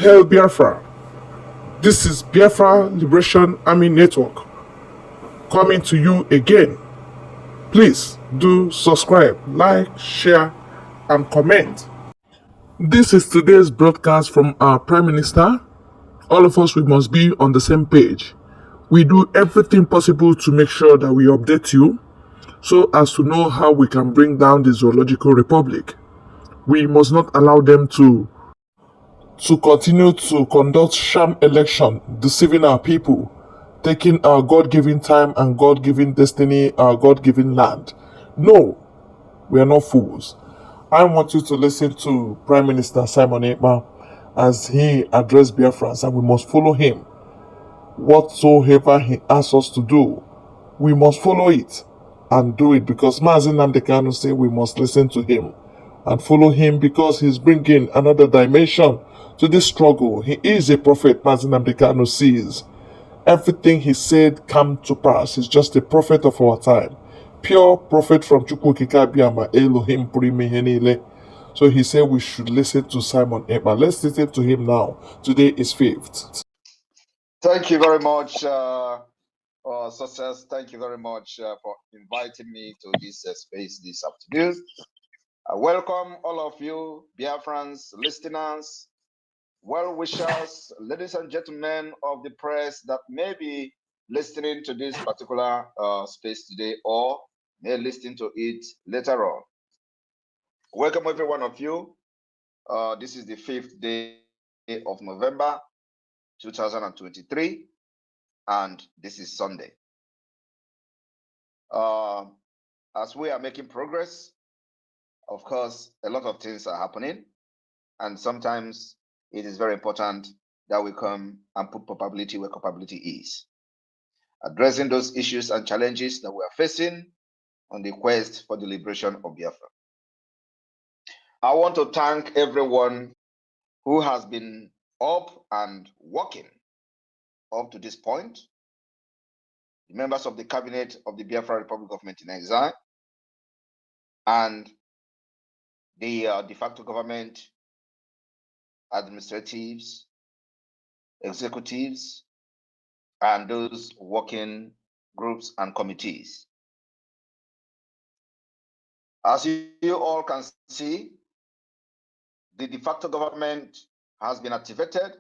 Hail Biafra! This is Biafra Liberation Army Network coming to you again. Please do subscribe, like, share, and comment. This is today's broadcast from our Prime Minister. All of us, we must be on the same page. We do everything possible to make sure that we update you so as to know how we can bring down the Zoological Republic. We must not allow them to continue to conduct sham election, deceiving our people, taking our God-given time and God-given destiny, our God-given land. No, we are not fools. I want you to listen to Prime Minister Simon Ekpa as he addressed Biafrans, and we must follow him. Whatsoever he asks us to do, we must follow it and do it, because Mazi Nnamdi Kanu said we must listen to him and follow him, because he's bringing another dimension to this struggle. He is a prophet. Mazi Nnamdi Kanu sees everything he said come to pass. He's just a prophet of our time, pure prophet from Chukwukika Abiyama, Elohim Purimihenile. So he said we should listen to Simon Ekpa. Let's listen to him now. Today is 5th. Thank you very much, Success. Thank you very much for inviting me to this space this afternoon. Welcome all of you, Biafrans, listeners, well-wishers, ladies and gentlemen of the press that may be listening to this particular space today or may listen to it later on. Welcome every one of you. This is the 5th day of November 2023, and this is Sunday. As we are making progress, of course, a lot of things are happening, and sometimes it is very important that we come and put probability where capability is, addressing those issues and challenges that we are facing on the quest for the liberation of Biafra. I want to thank everyone who has been up and working up to this point, the members of the cabinet of the Biafra Republic Government in Exile, and the de facto government, administratives, executives, and those working groups and committees. As you all can see, the de facto government has been activated,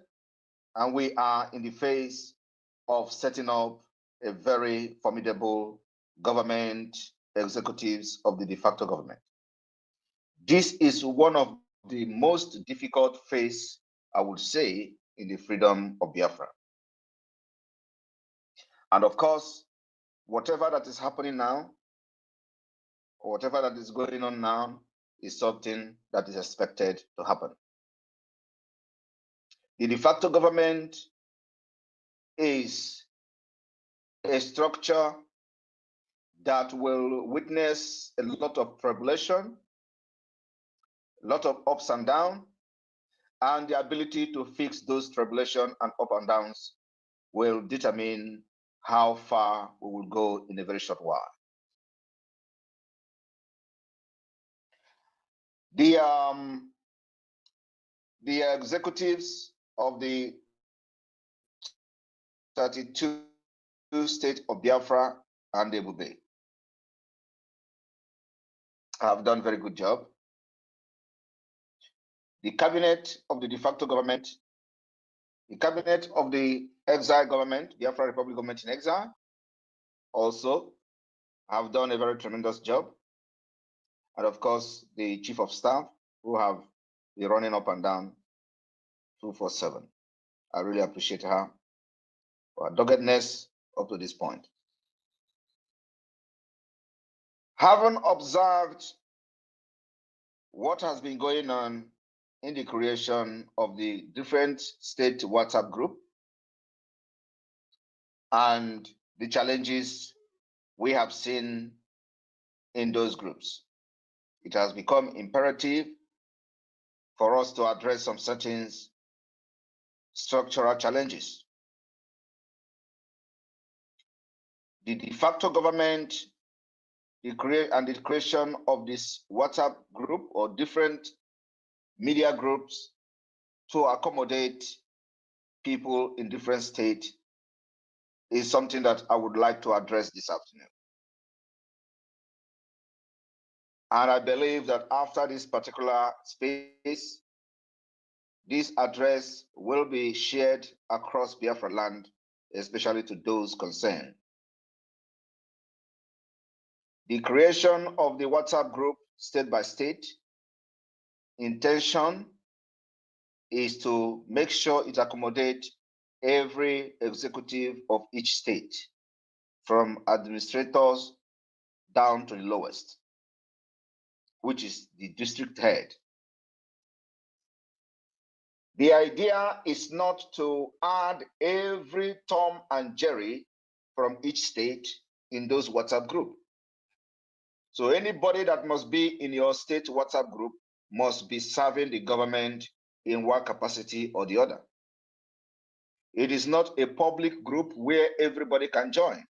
and we are in the phase of setting up a very formidable government, executives of the de facto government. This is one of the most difficult phase, I would say, in the freedom of Biafra. And of course, whatever that is happening now, or whatever that is going on now, is something that is expected to happen. The de facto government is a structure that will witness a lot of tribulation, a lot of ups and downs, and the ability to fix those tribulation and up and downs will determine how far we will go in a very short while. The executives of the 32 states of Biafra and Ebube have done a very good job. The cabinet of the de facto government, the cabinet of the exile government, Biafra Republic Government in Exile, also have done a very tremendous job. And of course, the chief of staff, who have been running up and down 247. I really appreciate her for her doggedness up to this point. Having observed what has been going on in the creation of the different state WhatsApp group and the challenges we have seen in those groups, it has become imperative for us to address some certain structural challenges. The de facto government, the creation of this WhatsApp group or different media groups to accommodate people in different states is something that I would like to address this afternoon. And I believe that after this particular space, this address will be shared across Biafra land, especially to those concerned. The creation of the WhatsApp group state by state intention is to make sure it accommodates every executive of each state, from administrators down to the lowest, which is the district head. The idea is not to add every Tom and Jerry from each state in those WhatsApp group. So anybody that must be in your state WhatsApp group must be serving the government in one capacity or the other. It is not a public group where everybody can join.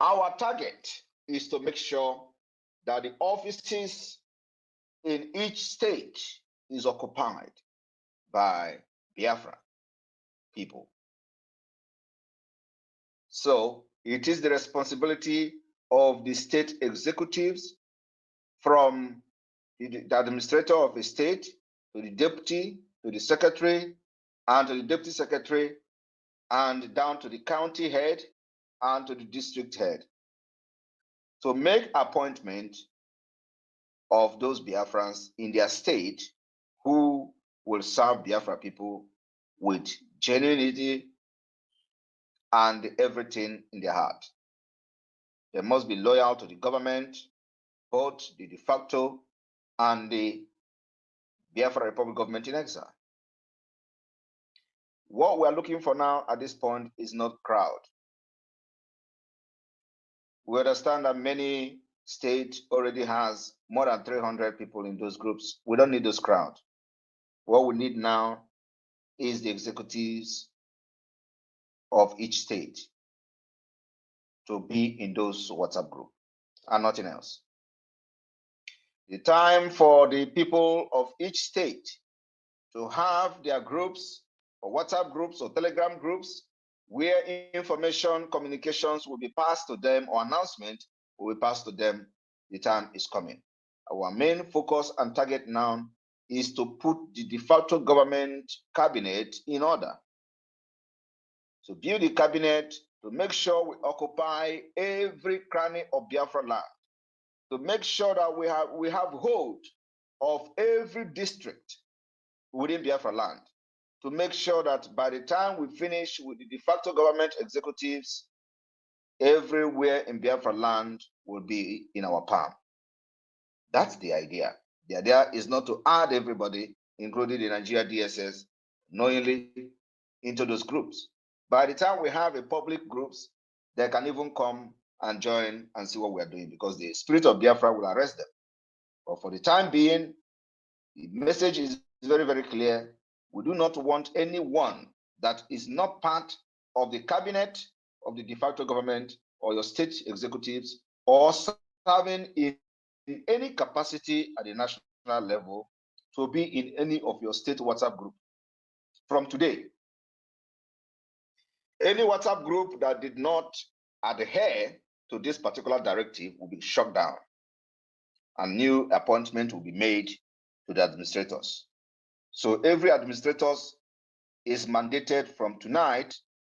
Our target is to make sure that the offices in each state is occupied by Biafra people. So it is the responsibility of the state executives, from the administrator of a state to the deputy, to the secretary, and to the deputy secretary, and down to the county head and to the district head, to make appointment of those Biafrans in their state who will serve Biafra people with genuinity and everything in their heart. They must be loyal to the government, both the de facto and the Biafra Republic government in exile. What we're looking for now at this point is not crowd. We understand that many states already has more than 300 people in those groups. We don't need those crowd. What we need now is the executives of each state to be in those WhatsApp group and nothing else. The time for the people of each state to have their groups or WhatsApp groups or Telegram groups where information communications will be passed to them, or announcement will be passed to them, the time is coming. Our main focus and target now is to put the de facto government cabinet in order. To build the cabinet, to make sure we occupy every cranny of Biafra land, to make sure that we have hold of every district within Biafra land, to make sure that by the time we finish with the de facto government executives, everywhere in Biafra land will be in our palm. That's the idea. The idea is not to add everybody, including the Nigeria DSS, knowingly into those groups. By the time we have a public groups, they can even come and join and see what we are doing, because the spirit of Biafra will arrest them. But for the time being, the message is very, very clear. We do not want anyone that is not part of the cabinet of the de facto government or your state executives or serving in any capacity at the national level to be in any of your state WhatsApp group. From today, any WhatsApp group that did not adhere to this particular directive will be shut down, and new appointment will be made to the administrators. So every administrator is mandated from tonight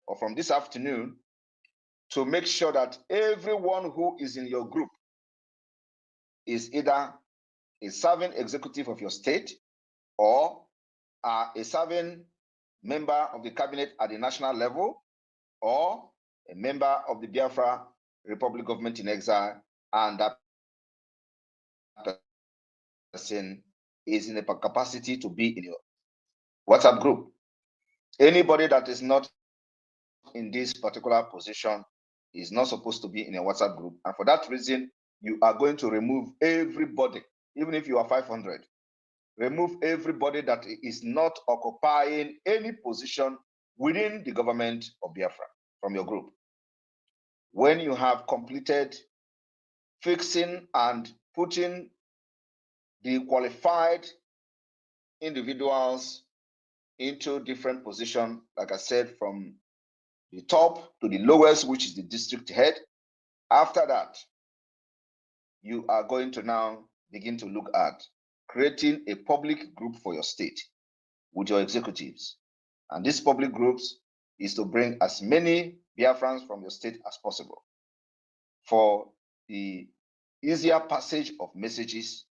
or from this afternoon to make sure that everyone who is in your group is either a serving executive of your state or a serving member of the cabinet at the national level, or a member of the Biafra Republic government in exile, and that person is in a capacity to be in your WhatsApp group. Anybody that is not in this particular position is not supposed to be in a WhatsApp group. And for that reason, you are going to remove everybody, even if you are 500. Remove everybody that is not occupying any position within the government of Biafra from your group. When you have completed fixing and putting the qualified individuals into different positions, like I said, from the top to the lowest, which is the district head. After that, you are going to now begin to look at creating a public group for your state with your executives. And these public groups is to bring as many Biafrans from your state as possible for the easier passage of messages,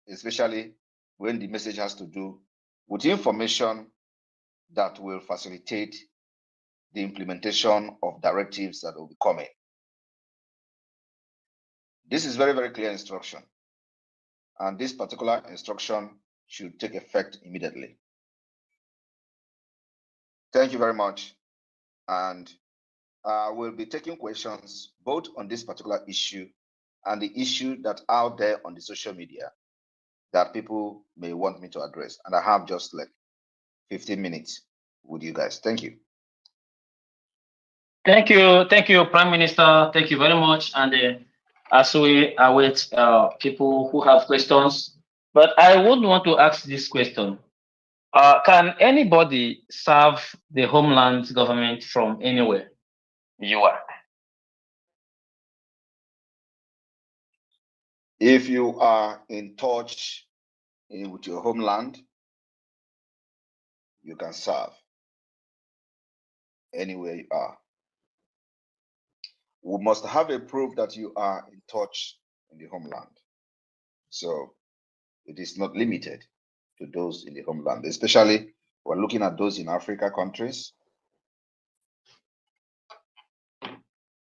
especially when the message has to do with information that will facilitate the implementation of directives that will be coming. This is very, very clear instruction. And this particular instruction should take effect immediately. Thank you very much. And we'll be taking questions both on this particular issue and the issue that's out there on the social media that people may want me to address. And I have just like 15 minutes with you guys. Thank you. Thank you, Prime Minister. Thank you very much. And as we await people who have questions, but I would want to ask this question. Can anybody serve the homeland government from anywhere you are? If you are in touch with your homeland, you can serve anywhere you are. We must have a proof that you are in touch in the homeland. So it is not limited to those in the homeland, especially we're looking at those in Africa countries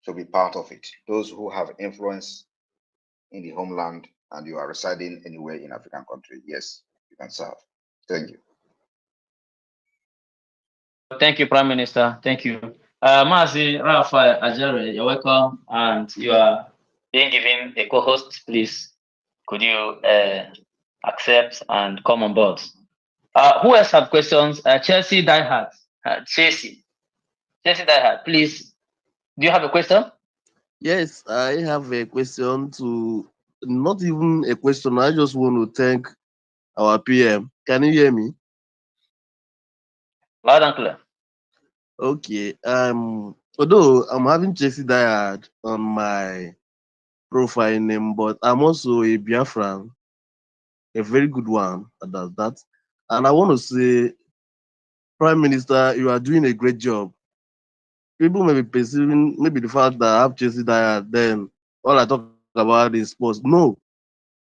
to be part of it. Those who have influence in the homeland and you are residing anywhere in African country, yes, you can serve. Thank you. Thank you, Prime Minister. Thank you. Mazi Rafa Ajere, you're welcome, and you are being given a co-host. Please, could you accept and come on board? Who else have questions? Chelsea Diehard. Chelsea Diehard, please. Do you have a question? Yes, I have a question to, not even a question, I just want to thank our PM. Can you hear me? Loud and clear. Okay. Although I'm having Chelsea Diehard on my profile name, but I'm also a Biafran, a very good one that does that. And I want to say, Prime Minister, you are doing a great job. People may be perceiving maybe the fact that I have Chelsea Diehard, then all I talk about is sports. No,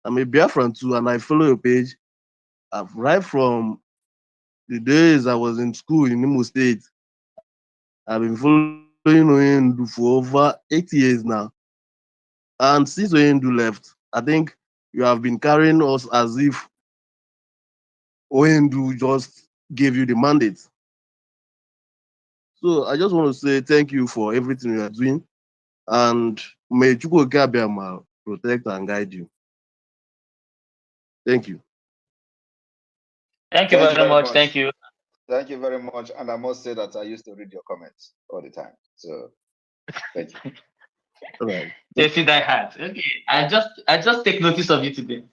I'm a Biafran too, and I follow your page. I've right from the days I was in school in Imo State. I've been following Oyendu for over 8 years now. And since Oyendu left, I think you have been carrying us as if Oyendu just gave you the mandate. So I just want to say thank you for everything you are doing. And may Chukwu Gabiama protect and guide you. Thank you. Thank you very much. Thank you. Thank you very much. And I must say that I used to read your comments all the time. So thank you. All right. Chelsea Diehard. Okay. I just take notice of you today.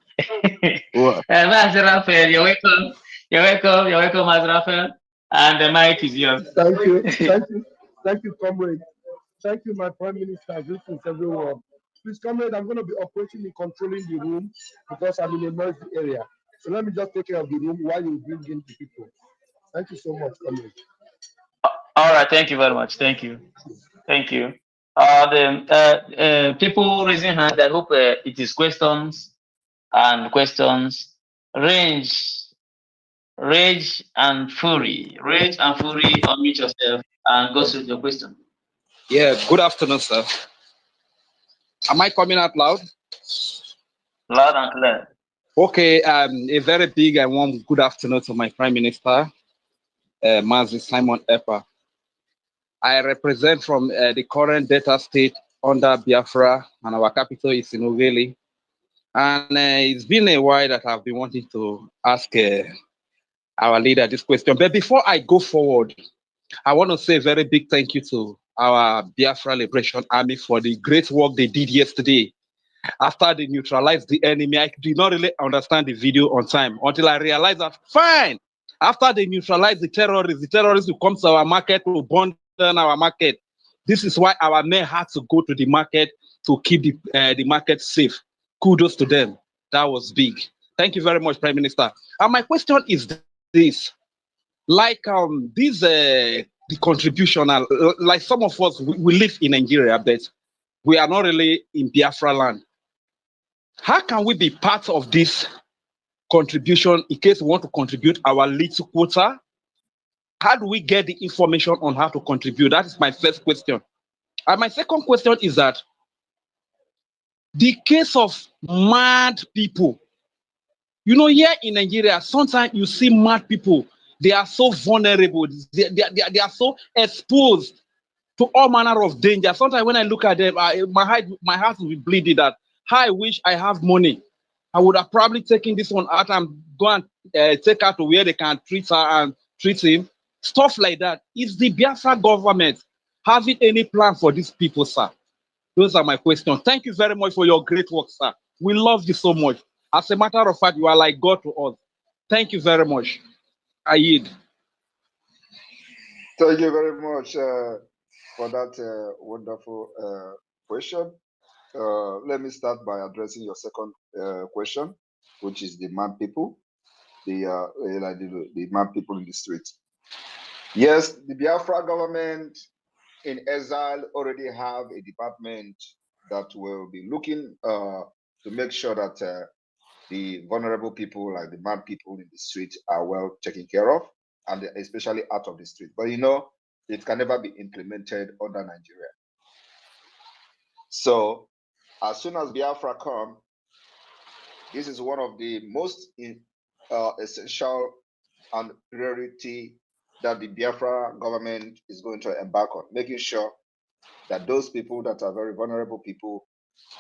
Well, Raphael, you're welcome. You're welcome, Raphael. And the mic is yours. Thank you, comrade. Thank you, my Prime Minister. Greetings, everyone. Please, comrade, I'm going to be operating and controlling the room because I'm in a noisy area. So let me just take care of the room while you bring in the people. Thank you so much, comrade. All right. Thank you very much. Thank you. Thank you. People raising hand. I hope it is questions and questions. Rage and Fury. Rage and Fury, unmute yourself and go through your question. Yeah, good afternoon, sir. Am I coming out loud? Loud and clear. Okay, a very big and warm good afternoon to my Prime Minister, Mazi Simon Ekpa. I represent from the current Delta State under Biafra, and our capital is in Ughelli. And it's been a while that I've been wanting to ask our leader this question. But before I go forward, I want to say a very big thank you to our Biafra Liberation Army for the great work they did yesterday. after they neutralized the enemy. I did not really understand the video on time until I realized that, fine, after they neutralize the terrorists will come to our market, will burn down our market. This is why our men had to go to the market to keep the market safe. Kudos to them. That was big. Thank you very much, Prime Minister. And my question is this. Like the contribution, like some of us, we live in Nigeria, but we are not really in Biafra land. How can we be part of this contribution in case we want to contribute our little quota? How do we get the information on how to contribute? That is my first question. And my second question is that the case of mad people, you know, here in Nigeria, sometimes you see mad people, they are so vulnerable, they are so exposed to all manner of danger. Sometimes when I look at them, my heart will be bleeding that I wish I have money. I would have probably taken this one out and go and take her to where they can treat her and treat him. Stuff like that. Is the Biafra government having any plan for these people, sir? Those are my questions. Thank you very much for your great work, sir. We love you so much. As a matter of fact, you are like God to us. Thank you very much. I yield. Thank you very much for that wonderful question. Let me start by addressing your second question, which is the mad people, the mad people in the streets. Yes, the Biafra government in exile already have a department that will be looking to make sure that the vulnerable people, like the mad people in the street, are well taken care of, and especially out of the street. But you know, it can never be implemented under Nigeria. So as soon as Biafra come, this is one of the most essential and priority that the Biafra government is going to embark on, making sure that those people that are very vulnerable people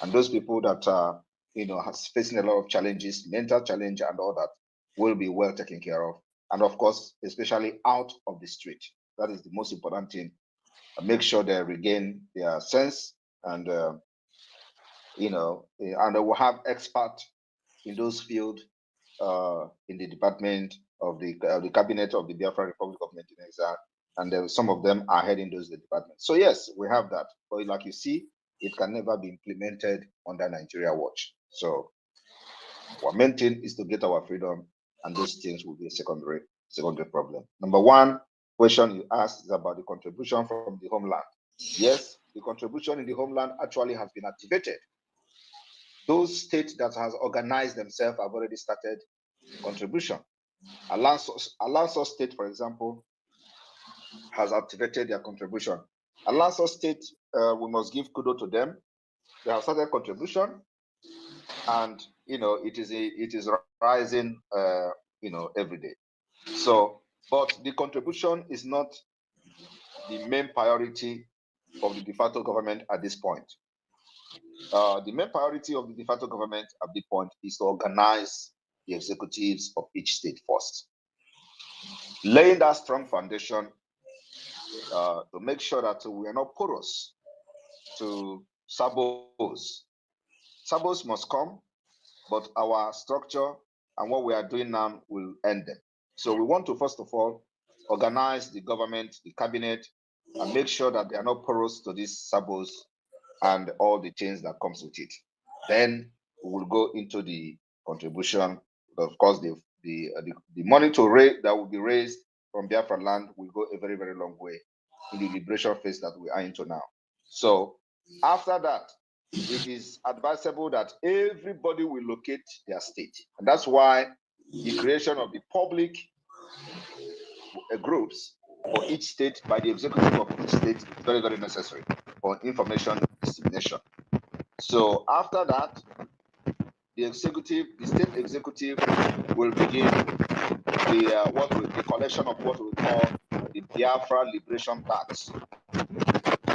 and those people that are, you know, facing a lot of challenges, mental challenge and all that, will be well taken care of. And of course, especially out of the street. That is the most important thing. Make sure they regain their sense and, you know, and they will have experts in those fields in the department of the cabinet of the Biafra Republic of Nigeria, and some of them are heading those departments. So yes, we have that, but like you see, it can never be implemented under Nigeria watch. So our main thing is to get our freedom, and those things will be a secondary problem. Number one question you asked is about the contribution from the homeland. Yes, the contribution in the homeland actually has been activated. Those states that has organized themselves have already started contribution. Alonso State, for example, has activated their contribution. Alonso State, we must give kudos to them. They have started contribution, and you know it is rising, you know, every day. So, but the contribution is not the main priority of the de facto government at this point. The main priority of the de facto government at this point is to organize the executives of each state first, laying that strong foundation to make sure that we are not porous to sabos. Sabos must come, but our structure and what we are doing now will end them. So we want to, first of all, organize the government, the cabinet, and make sure that they are not porous to these sabos and all the things that comes with it. Then we will go into the contribution. Of course, the money to raise that will be raised from Biafra land will go a very, very long way in the liberation phase that we are into now. So after that, it is advisable that everybody will locate their state. And that's why the creation of the public groups for each state by the executive of each state is very, very necessary for information dissemination. So after that, the state executive will begin the collection of what we call the Biafra Liberation Tax.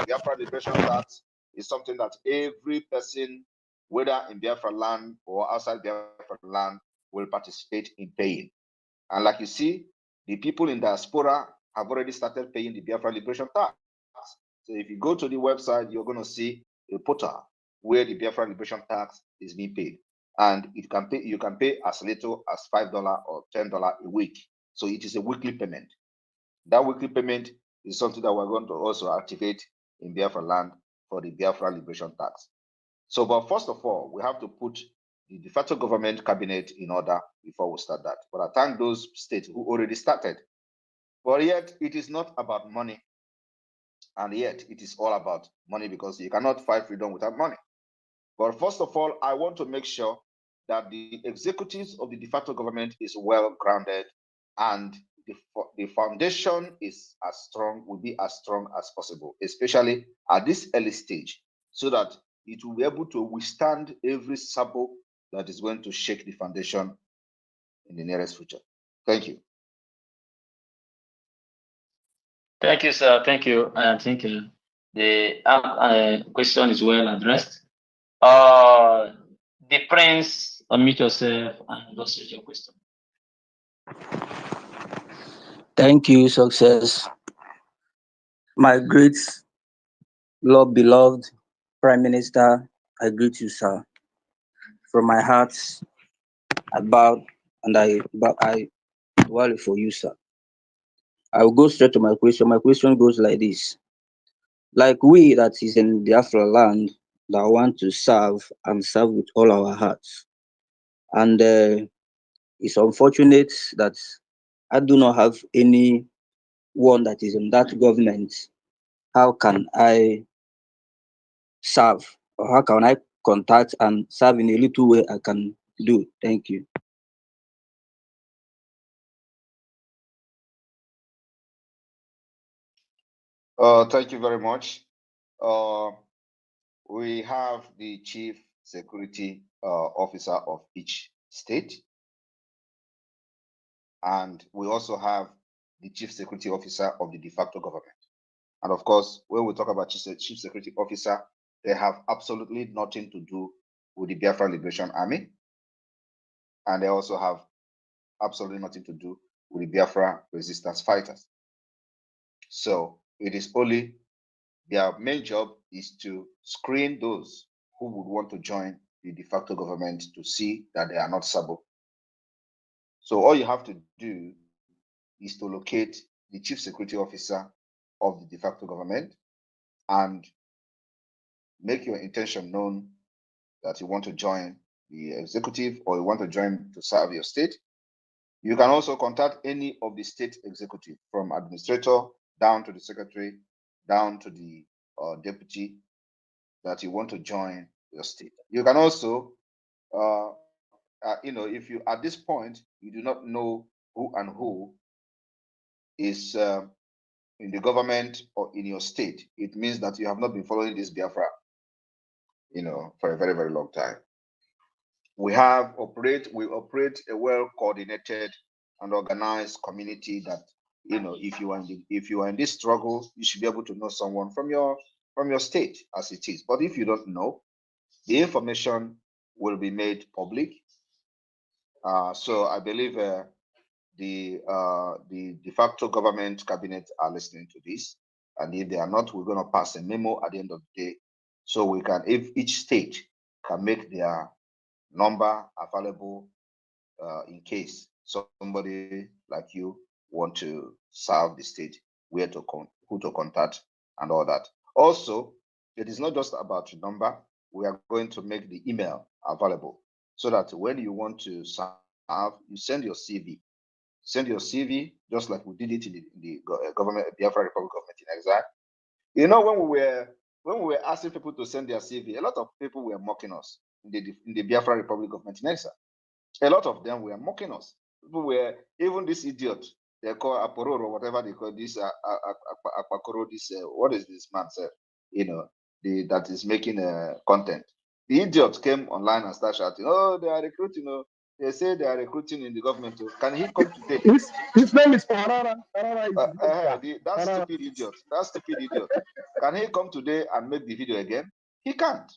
Biafra Liberation Tax is something that every person, whether in Biafra land or outside Biafra land, will participate in paying. And like you see, the people in diaspora have already started paying the Biafra Liberation Tax. So if you go to the website, you're going to see a portal where the Biafra Liberation Tax is being paid. And you can pay as little as $5 or $10 a week. So it is a weekly payment. That weekly payment is something that we're going to also activate in Biafra land for the Biafra Liberation Tax. So, but first of all, we have to put the de facto government cabinet in order before we start that. But I thank those states who already started. But yet, it is not about money. And yet, it is all about money because you cannot fight freedom without money. But first of all, I want to make sure that the executives of the de facto government is well grounded and the foundation is as strong, will be as strong as possible, especially at this early stage, so that it will be able to withstand every sabo that is going to shake the foundation in the nearest future. Thank you. Thank you, sir. Thank you. I think the question is well addressed. The Prince, unmute yourself and go straight to your question. Thank you, success. My great Lord beloved Prime Minister, I greet you, sir. From my heart, I bow and I worry for you, sir. I will go straight to my question. My question goes like this. Like we that is in Biafra land that want to serve and serve with all our hearts. And it's unfortunate that I do not have any one that is in that government. How can I serve? Or how can I contact and serve in a little way I can do? Thank you. Thank you very much. We have the chief security officer of each state. And we also have the chief security officer of the de facto government. And of course, when we talk about chief security officer, they have absolutely nothing to do with the Biafra Liberation Army. And they also have absolutely nothing to do with the Biafra resistance fighters. So it is only their main job is to screen those who would want to join the de facto government to see that they are not sabo. So all you have to do is to locate the chief security officer of the de facto government and make your intention known that you want to join the executive or you want to join to serve your state. You can also contact any of the state executive, from administrator down to the secretary, down to the deputy, that you want to join your state. You can also, if you at this point you do not know who is in the government or in your state, it means that you have not been following this Biafra, for a very, very long time. We operate a well-coordinated and organized community that, if you are in this struggle, you should be able to know someone from your state as it is. But if you don't know, the information will be made public. So I believe the de facto government cabinet are listening to this, and if they are not, we're going to pass a memo at the end of the day, so we can, if each state can make their number available in case somebody like you want to serve the state, who to contact and all that. Also, it is not just about your number. We are going to make the email available so that when you want to serve, you send your CV. Send your CV, just like we did it in the government, Biafra Republic Government in Exile. When we were asking people to send their CV, a lot of people were mocking us in the Biafra Republic Government in Exile. A lot of them were mocking us. People were, even this idiot, they call Apororo, or whatever they call this, Akpakoro, this, what is this man said, that is making content. The idiot came online and started shouting, oh, they are recruiting, they say they are recruiting in the government. Can he come today? His name is Parara. That stupid idiot. Can he come today and make the video again? He can't.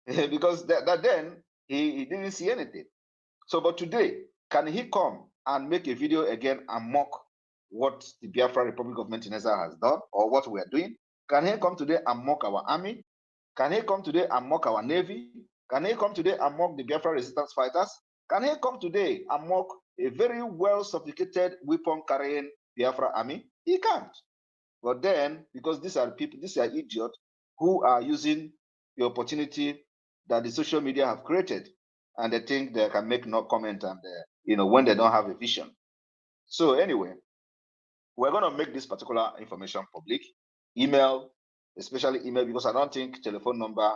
Because then he didn't see anything. So, but today, can he come and make a video again and mock what the Biafra Republic of Montenegro has done or what we are doing? Can he come today and mock our army? Can he come today and mock our Navy? Can he come today and mock the Biafra resistance fighters? Can he come today and mock a very well sophisticated weapon carrying Biafra army? He can't. But then, because these are people, these are idiots who are using the opportunity that the social media have created, and they think they can make no comment, and when they don't have a vision. So anyway, we're going to make this particular information public. Email, especially email, because I don't think telephone number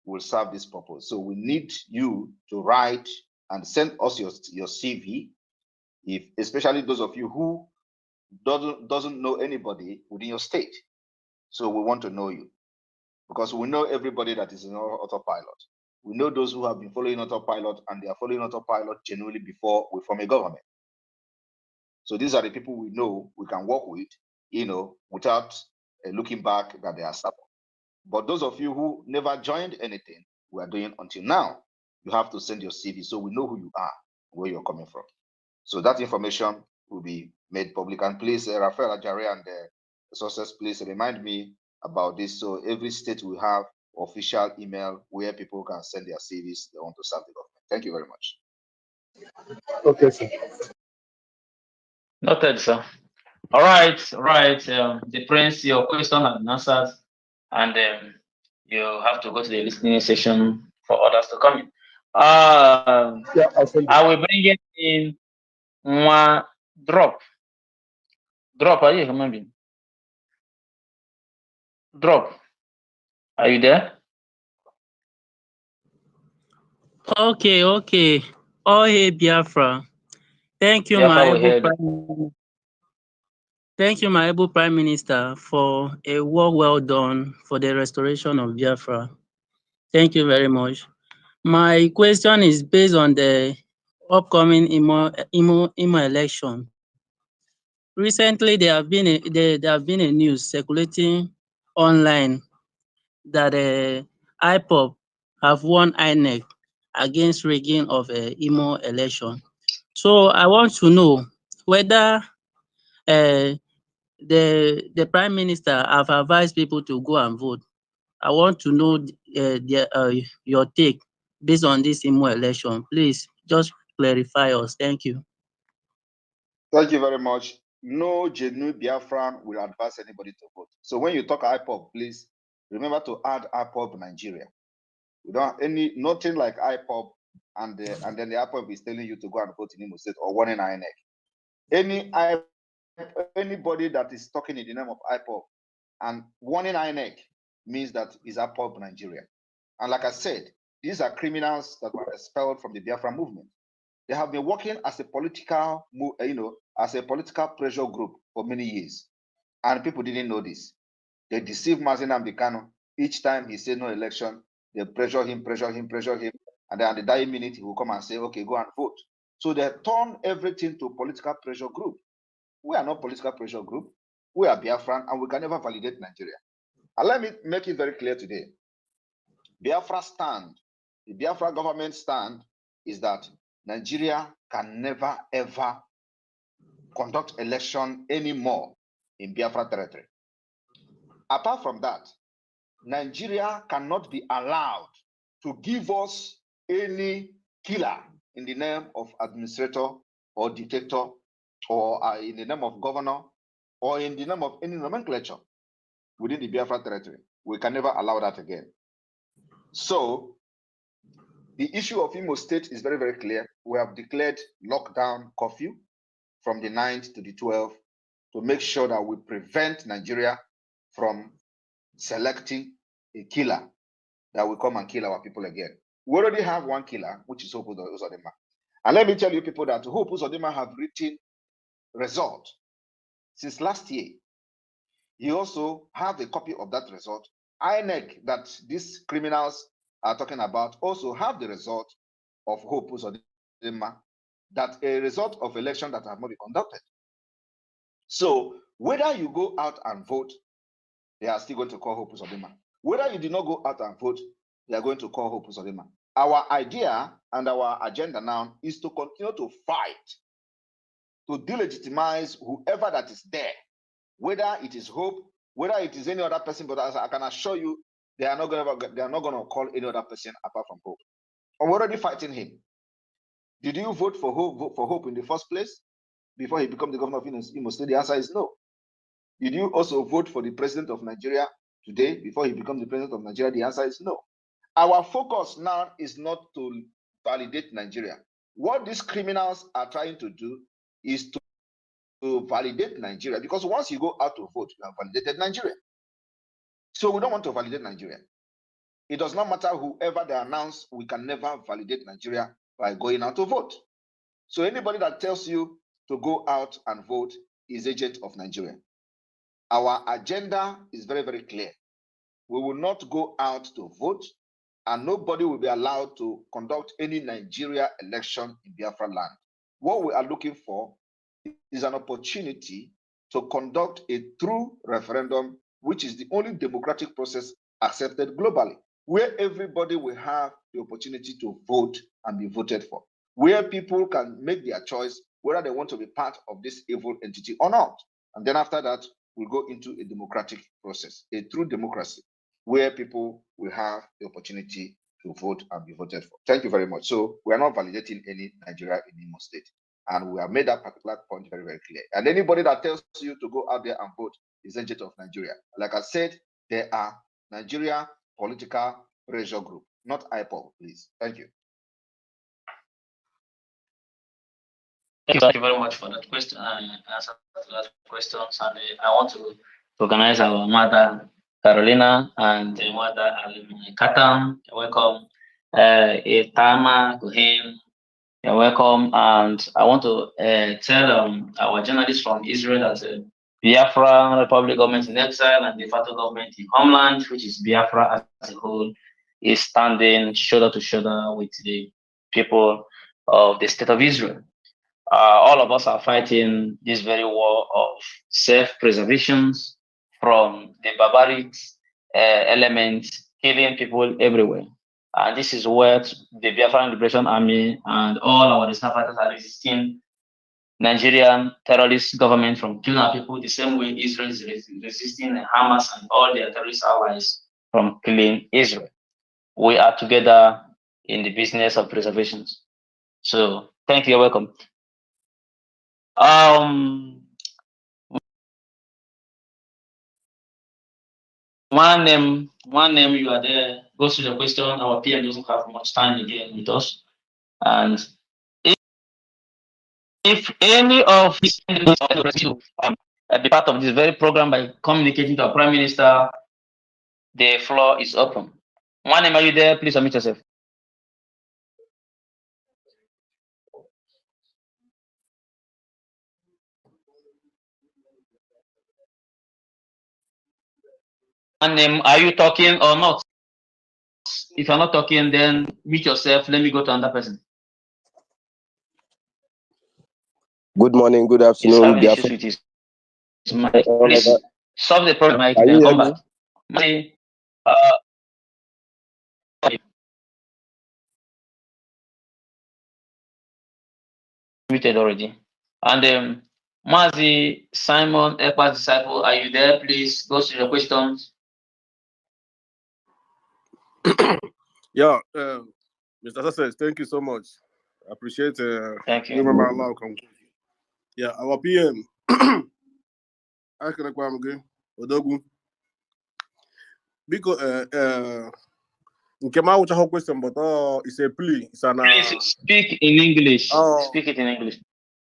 will serve this purpose. So we need you to write and send us your CV, if especially those of you who doesn't know anybody within your state. So we want to know you, because we know everybody that is in autopilot. We know those who have been following autopilot, and they are following autopilot genuinely before we form a government. So these are the people we know we can work with, without looking back that they are stubborn. But those of you who never joined anything we are doing until now, you have to send your CV so we know who you are, where you're coming from. So that information will be made public. And please, Rafael Ajare and the sources, please remind me about this. So every state will have official email where people can send their CVs they want to serve the government. Thank you very much. Okay, sir. Noted, sir. All right. The Prince, your question has been answered, and you have to go to the listening session for others to come in. Yeah, I'll send I it. will bring in one drop. Drop, are you a human being? Drop, are you there? Okay. Oh, hey, Biafra. Thank you, Biafra my will able hear you. Prime Minister, for a work well done for the restoration of Biafra. Thank you very much. My question is based on the upcoming IMO election. Recently, there have been a news circulating online that IPOB have won INEC against rigging of IMO election. So I want to know whether the Prime Minister have advised people to go and vote. I want to know your take based on this IMO election. Please just clarify us. Thank you. Thank you very much. No genuine Biafran will advise anybody to vote. So when you talk IPOB, please remember to add IPOB Nigeria. We don't have nothing like IPOB, and then the IPOB is telling you to go and vote in Imo State or one in INEC. Anybody that is talking in the name of IPOB and one in INEC means that is IPOB Nigeria. And like I said, these are criminals that were expelled from the Biafra movement. They have been working as a political, as a political pressure group for many years, and people didn't know this. They deceived Mazi Nnamdi Kanu. Each time he said no election, they pressure him, and then at the dying minute he will come and say, "Okay, go and vote." So they turn everything to political pressure group. We are not political pressure group. We are Biafran, and we can never validate Nigeria. And let me make it very clear today. Biafra stand, the Biafra government stand is that Nigeria can never ever conduct election anymore in Biafra territory. Apart from that, Nigeria cannot be allowed to give us any killer in the name of administrator or dictator, or in the name of governor, or in the name of any nomenclature within the Biafra territory. We can never allow that again. So the issue of Imo State is very, very clear. We have declared lockdown curfew from the 9th to the 12th to make sure that we prevent Nigeria from selecting a killer that will come and kill our people again. We already have one killer, which is Hope Uzodinma. And let me tell you people that Hope Uzodinma have written result since last year. He also have a copy of that result. INEC that these criminals are talking about also have the result of Hope Uzodinma, that a result of election that have not been conducted. So whether you go out and vote, they are still going to call Hope Uzodinma. Whether you did not go out and vote, they are going to call Hope Uzodinma. Our idea and our agenda now is to continue to fight, to delegitimize whoever that is there, whether it is Hope, whether it is any other person, but as I can assure you, They are not gonna call any other person apart from Hope. And we're already fighting him. Did you vote for Hope in the first place before he became the governor of Imo State? The answer is no. Did you also vote for the president of Nigeria today before he becomes the president of Nigeria? The answer is no. Our focus now is not to validate Nigeria. What these criminals are trying to do is to validate Nigeria, because once you go out to vote, you have validated Nigeria. So we don't want to validate Nigeria. It does not matter whoever they announce, we can never validate Nigeria by going out to vote. So anybody that tells you to go out and vote is agent of Nigeria. Our agenda is very, very clear. We will not go out to vote, and nobody will be allowed to conduct any Nigeria election in Biafra land. What we are looking for is an opportunity to conduct a true referendum, which is the only democratic process accepted globally, where everybody will have the opportunity to vote and be voted for, where people can make their choice whether they want to be part of this evil entity or not. And then after that, we'll go into a democratic process, a true democracy, where people will have the opportunity to vote and be voted for. Thank you very much. So we are not validating any Nigeria in Imo State. And we have made that particular point very, very clear. And anybody that tells you to go out there and vote is agent of Nigeria. Like I said, they are Nigeria political pressure group, not IPOL, please. Thank you. Thank you very much for that question and answer to that questions. And I want to recognize our mother Carolina and mother Katam. Welcome, Etama Gohem. You're welcome. And I want to tell our journalists from Israel that Biafra Republic government in exile and the facto government in homeland, which is Biafra as a whole, is standing shoulder to shoulder with the people of the state of Israel. All of us are fighting this very war of self-preservation from the barbaric elements killing people everywhere. And this is what the Biafran Liberation Army and all our resistance fighters are resisting Nigerian terrorist government from killing our people the same way Israel is resisting Hamas and all their terrorist allies from killing Israel. We are together in the business of preservation. So thank you, you're welcome. One name, you are there. Goes to the question. Our PM doesn't have much time again with us, and if any of these be part of this very program by communicating to our Prime Minister, the floor is open. One name, are you there? Please unmute yourself. One name, are you talking or not? If you're not talking, then mute yourself. Let me go to another person. Good morning, good afternoon. Please solve the problem, Mike, then come back. Muted already. And Mazi, Simon, Ekpa's disciple, are you there? Please go to your questions. Yeah, Mr. Success, thank you so much. I appreciate thank you. Remember Allah. Yeah, our PM. I can acquire again. Odogu. Because which I have question, but it's a plea. It's an, please speak in English. Speak it in English.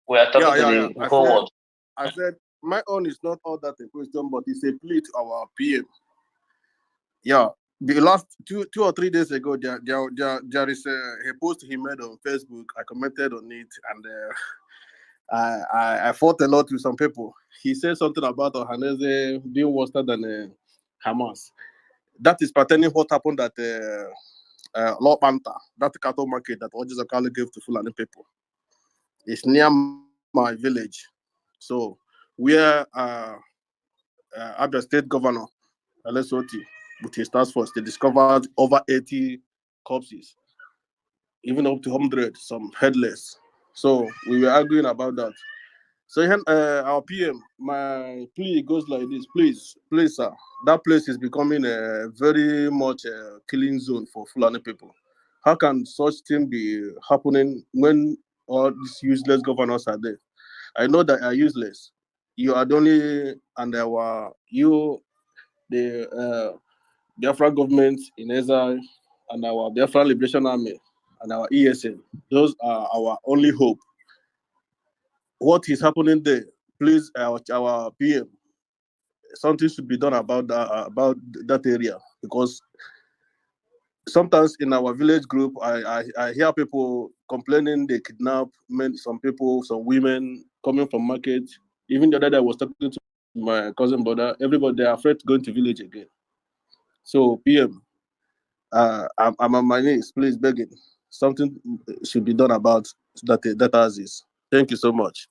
We are talking to the whole world. I said my own is not all that a question, but it's a plea to our PM. Yeah, the last two or 3 days ago, there is a post he made on Facebook. I commented on it, and I fought a lot with some people. He said something about Ohaneze being worse than Hamas. That is pertaining what happened at Law Panther, that cattle market that Oji's Okali gave to Fulani people. It's near my village. So where Abia State Governor Alessoti with his task force, they discovered over 80 corpses, even up to 100, some headless. So we were arguing about that. So our PM, my plea goes like this: please, sir, that place is becoming a very much killing zone for Fulani people. How can such thing be happening when all these useless governors are there? I know that are useless. You are the only, and the Biafra government in exile, and our Biafra Liberation Army, and our ESN. Those are our only hope. What is happening there? Please, our PM, something should be done about that area, because sometimes in our village group, I hear people complaining they kidnap some people, some women coming from market. Even the other day I was talking to my cousin brother. Everybody, they are afraid to go into village again. So PM, I'm on my knees, please begging. Something should be done about that as is. Thank you so much.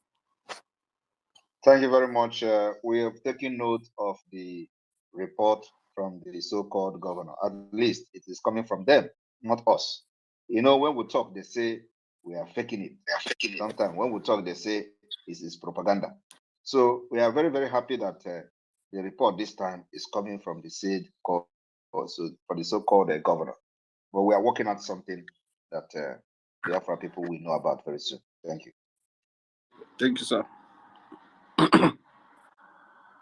Thank you very much. We have taken note of the report from the so-called governor. At least it is coming from them, not us. You know, when we talk, they say we are faking it. Sometimes when we talk, they say it is propaganda. So we are very, very happy that the report this time is coming from the said also for the so-called governor. But we are working on something that the Afro people will know about very soon. Thank you. Thank you, sir.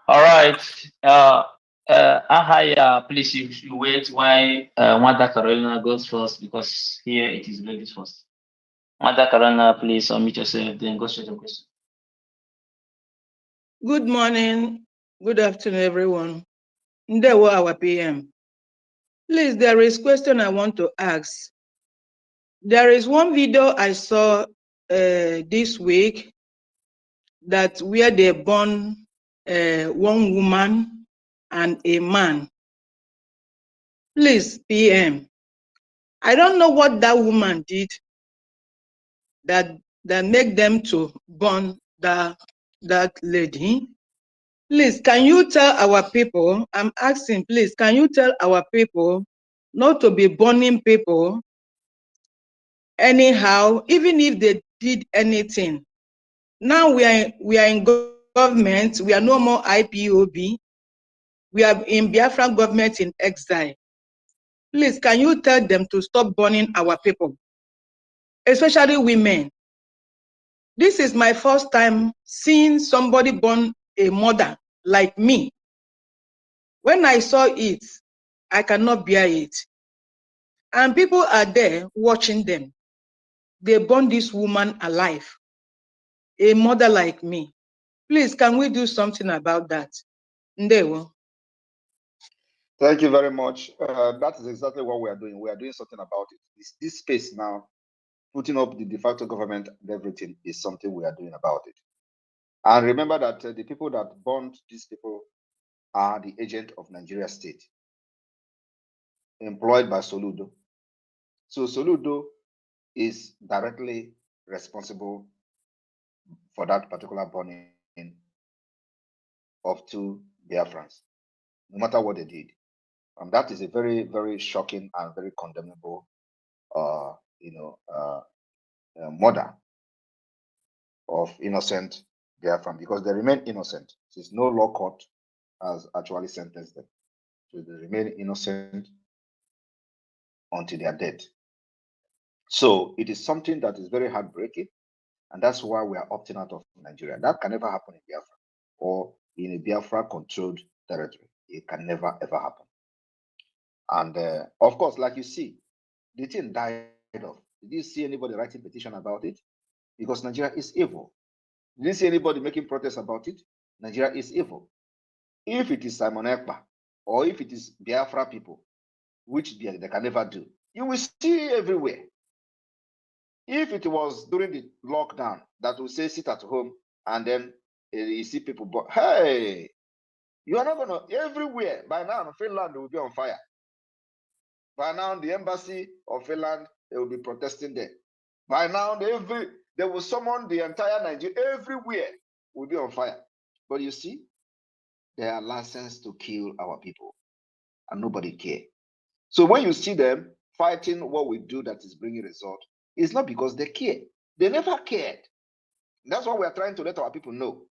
All right. Ahaya, please you wait while Mother Carolina goes first, because here it is ladies first. Mother Carolina, please unmute yourself, then go straight to the question. Good morning, good afternoon, everyone. Ndewo, our PM. Please, there is question I want to ask. There is one video I saw this week that where they born one woman and a man. Please, PM, I don't know what that woman did that make them to born that lady. Please, can you tell our people, I'm asking, please, can you tell our people not to be burning people anyhow, even if they did anything? Now we are in government, we are no more IPOB, we are in Biafran government in exile. Please, can you tell them to stop burning our people, especially women? This is my first time seeing somebody burn a mother like me. When I saw it, I cannot bear it. And people are there watching them. They burn this woman alive, a mother like me. Please, can we do something about that? Ndewo. Thank you very much. That is exactly what we are doing. We are doing something about it. This space now, putting up the de facto government and everything is something we are doing about it. And remember that the people that burned these people are the agent of Nigeria state, employed by Soludo. So Soludo is directly responsible for that particular burning of two Biafrans, no matter what they did. And that is a very, very shocking and very condemnable, murder of innocent Biafran, because they remain innocent since no law court has actually sentenced them. So they remain innocent until they are dead. So it is something that is very heartbreaking, and that's why we are opting out of Nigeria. That can never happen in Biafra or in a Biafra-controlled territory. It can never, ever happen. And of course, like you see, the thing died off. Did you see anybody writing petition about it? Because Nigeria is evil. Did you see anybody making protests about it? Nigeria is evil. If it is Simon Ekpa or if it is Biafra people, which they can never do, you will see everywhere. If it was during the lockdown that will say sit at home and then you see people, but hey, you are not gonna everywhere. By now, Finland will be on fire. By now, the embassy of Finland, they will be protesting there. By now, they will summon the entire Nigeria, everywhere will be on fire. But you see, they are licensed to kill our people, and nobody care. So when you see them fighting what we do that is bringing result, it's not because they care. They never cared. That's what we are trying to let our people know.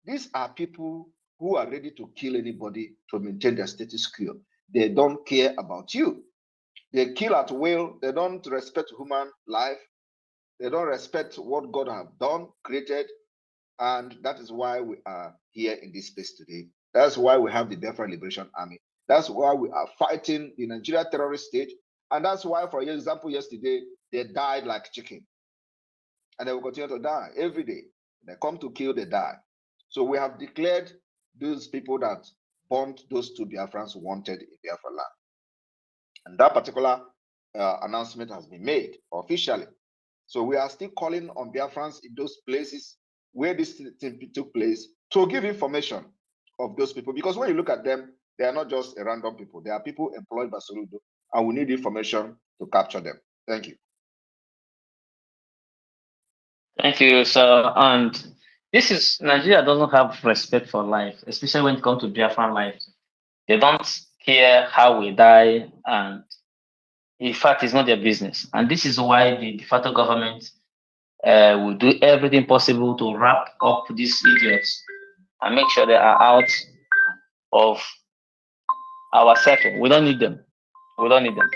These are people who are ready to kill anybody to maintain their status quo. They don't care about you. They kill at will. They don't respect human life. They don't respect what God have done, created. And that is why we are here in this space today. That's why we have the Biafra Liberation Army. That's why we are fighting the Nigeria terrorist state. And that's why, for example, yesterday, they died like chicken. And they will continue to die every day. They come to kill, they die. So we have declared those people that bombed those two Biafrans wanted in Biafra land. And that particular announcement has been made officially. So we are still calling on Biafrans in those places where this thing took place to give information of those people. Because when you look at them, they are not just a random people. They are people employed by Soludo, and we need information to capture them. Thank you. Thank you, sir. And this is Nigeria doesn't have respect for life, especially when it comes to Biafran life. They don't care how we die, and in fact, it's not their business. And this is why the de facto government will do everything possible to wrap up these idiots and make sure they are out of our circle. We don't need them. We don't need them.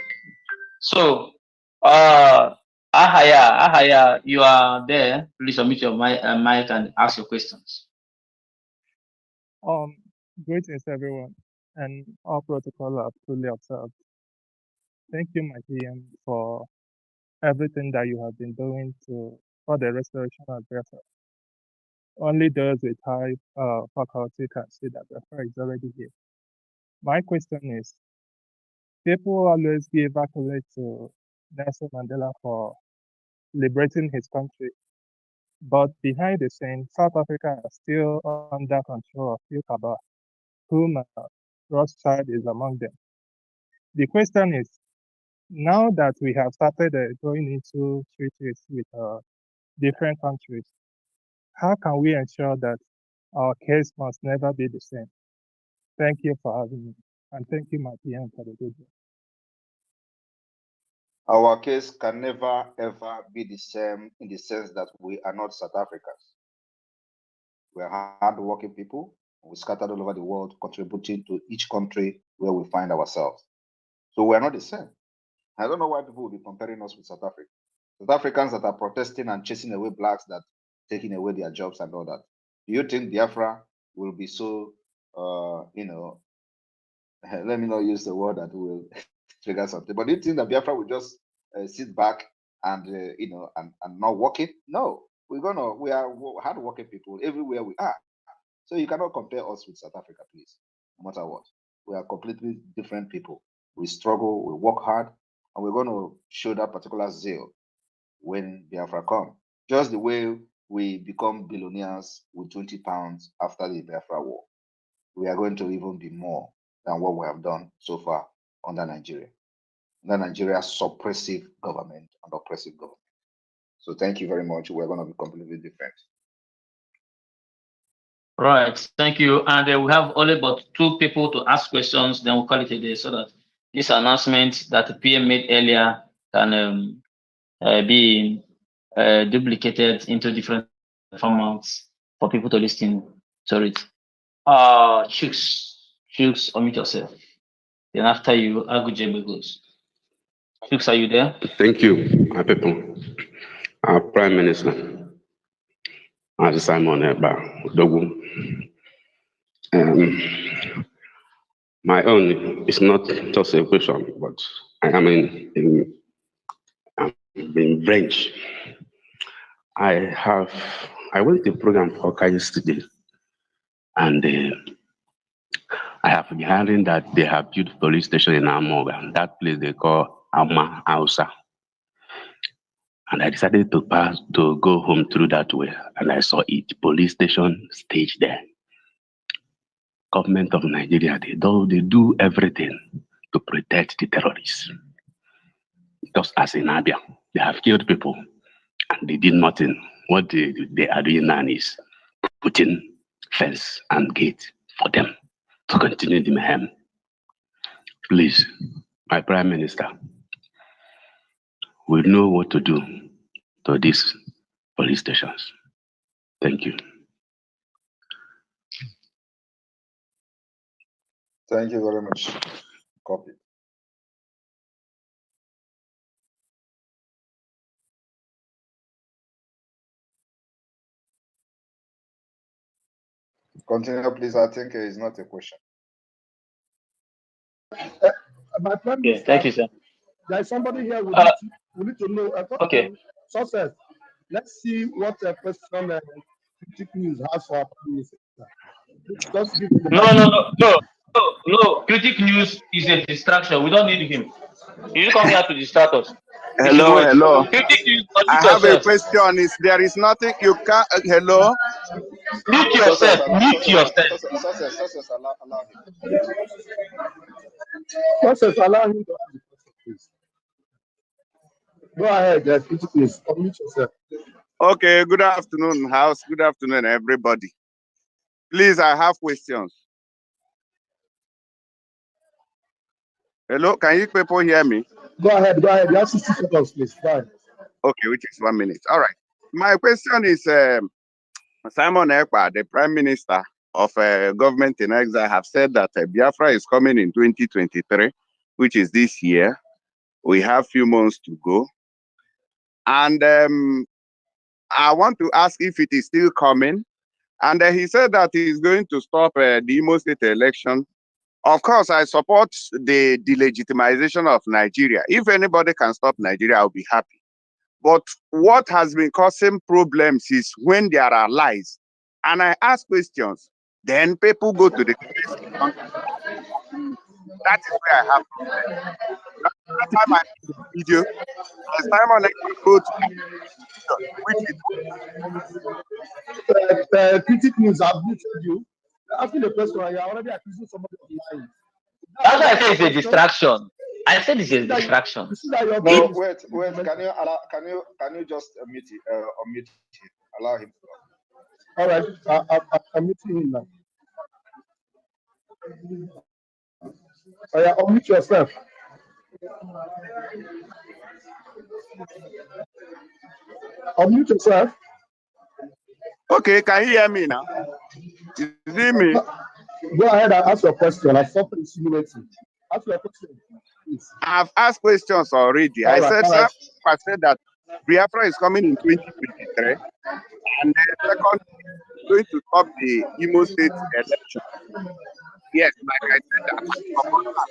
So, Ahaya, you are there. Please unmute your mic and ask your questions. Greetings everyone, and all protocol are fully observed. Thank you, my PM, for everything that you have been doing for the restoration of Biafra. Only those with high faculty can see that Biafra is already here. My question is, people always give accolades to Nelson Mandela for liberating his country, but behind the scenes, South Africa is still under control of few cabal, whom Rothschild is among them. The question is, now that we have started going into treaties with different countries, how can we ensure that our case must never be the same? Thank you for having me, and thank you, my PM, for the good work. Our case can never, ever be the same in the sense that we are not South Africans. We are hardworking people. We scattered all over the world, contributing to each country where we find ourselves. So we are not the same. I don't know why people will be comparing us with South Africa. South Africans that are protesting and chasing away blacks, that taking away their jobs and all that. Do you think Biafra will be so, let me not use the word that will trigger something, but do you think that Biafra will just sit back and, and not work it? No, we are hardworking people everywhere we are. So you cannot compare us with South Africa, please, no matter what. We are completely different people. We struggle, we work hard, and we're going to show that particular zeal when Biafra come. Just the way we become billionaires with 20 pounds after the Biafra war. We are going to even be more than what we have done so far under Nigeria. Under Nigeria's suppressive government and oppressive government. So thank you very much. We're going to be completely different. Right, thank you. And we have only about 2 people to ask questions, then we'll call it a day so that this announcement that the PM made earlier can be duplicated into different formats for people to listen to it. Chooks, unmute yourself. Then after you, Agujebe goes. Chooks, are you there? Thank you, my people. Our Prime Minister, as Simon Ekpa, Dogu. My own is not just a question, but I am in branch. I went to a program for yesterday, and I have been hearing that they have built police station in Amoga, that place they call Ama Hausa. And I decided to go home through that way, and I saw it, police station stage there. Government of Nigeria, they do everything to protect the terrorists. Just as in Abia, they have killed people and they did nothing. What they are doing now is putting fence and gate for them to continue the mayhem. Please, my Prime Minister, we know what to do to these police stations. Thank you. Thank you very much. Copy. Continue, please. I think it's not a question. My Prime Okay, Minister, thank you, sir. there is somebody here we need to know. Okay. Success. Let's see what question Critic News has for our Prime Minister. Just give him the No. Critic News is a distraction. We don't need him. He will come here to distract us. He should Hello, wait. hello. Critic News, I unmute have a yourself. question. There is nothing you can. Hello. Mute yourself. Mute yourself. Success, allow him. Success, allow him to ask the question, please. Go ahead, Critic News. Unmute yourself. Okay. Good afternoon, House. Good afternoon, everybody. Please, I have questions. Hello, can you people hear me? Go ahead. You have 60 seconds, please. Go ahead. Okay, which is 1 minute. All right. My question is, Simon Ekpa, the Prime Minister of Government in Exile, have said that Biafra is coming in 2023, which is this year. We have few months to go. And I want to ask if it is still coming. And he said that he's going to stop the Imo State election. Of course, I support the delegitimization of Nigeria. If anybody can stop Nigeria, I'll be happy. But what has been causing problems is when there are lies. And I ask questions, then people go to the question. That is where I have problems. That time I made the video, as Simon go to which is Critic News. I've muted you. Asking the question, you're already accusing somebody of lying. That's why I say it's a distraction. I said it's a distraction. No, wait. Can you just unmute him? Allow him to talk. All right, I'm muting him now. Oh, yeah, unmute yourself. Unmute yourself. Okay, can you hear me now? You see me? Go ahead and ask your question. I stopped insinuating. Ask your question, please. I've asked questions already. I said that Biafra is coming in 2023, and then second, going to stop the Imo State election. Yes, like I said, I support that.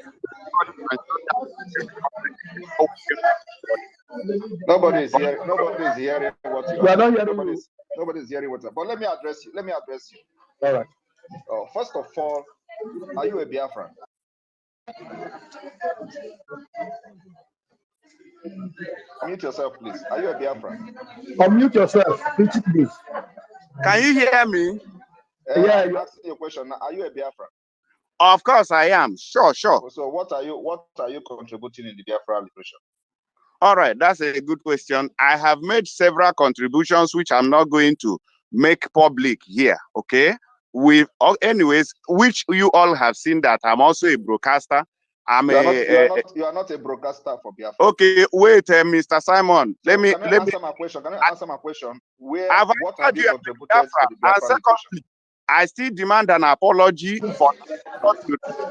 Nobody is hearing what you are not hearing. Nobody's hearing what. But let me address you. All right. First of all, are you a Biafran? Unmute yourself, please. Are you a Biafran? Unmute yourself. Please. Can you hear me? Yeah, I'm asking you a question. Are you a Biafran? Of course I am. Sure. So what are you contributing in the Biafra liberation? All right, that's a good question. I have made several contributions which I'm not going to make public here, okay? Anyways, which you all have seen that I'm also a broadcaster. You are not a broadcaster for Biafra. Okay, wait, Mr. Simon. Let me answer my question. Can I answer my question? What have you contributed to the Biafra liberation? I still demand an apology for not to I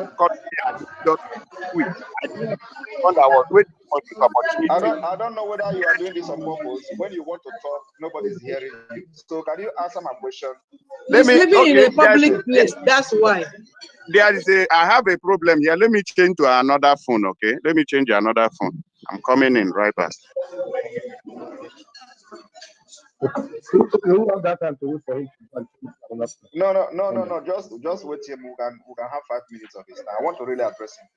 was waiting for this opportunity. I don't know whether you are doing this on purpose. When you want to talk, nobody's hearing you. So can you answer my question? He's living in a public place. That's why. I have a problem here. Let me change to another phone, okay? Let me change to another phone. I'm coming in right back. No. Just wait him. We can have 5 minutes of his time. I want to really address him.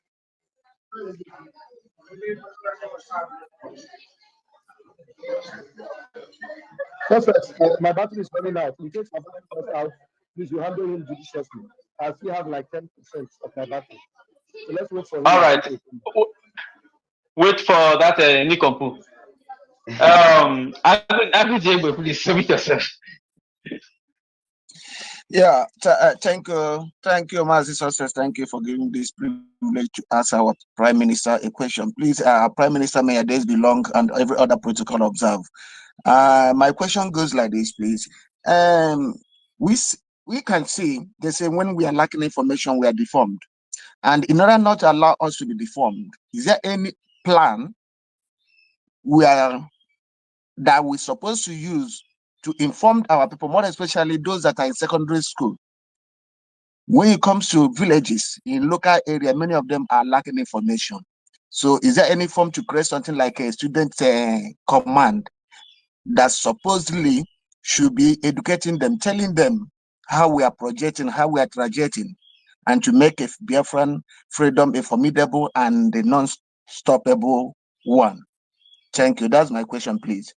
Perfect. My battery is running out. In case my battery runs out, please you handle him judiciously. I still have like 10% of my battery. So let's wait for him. All right. Wait for that Nikompu. Agri, please submit yourself. Yeah, thank you, Mazi Success. Thank you for giving this privilege to ask our Prime Minister a question. Please, Prime Minister, may your days be long and every other protocol observe. My question goes like this, please. we can see they say when we are lacking information, we are deformed. And in order not to allow us to be deformed, is there any plan that we're supposed to use to inform our people, more especially those that are in secondary school? When it comes to villages in local area, many of them are lacking information. So is there any form to create something like a student command that supposedly should be educating them, telling them how we are projecting, how we are trajecting, and to make a Biafran freedom a formidable and a non-stoppable one? Thank you. That's my question, please.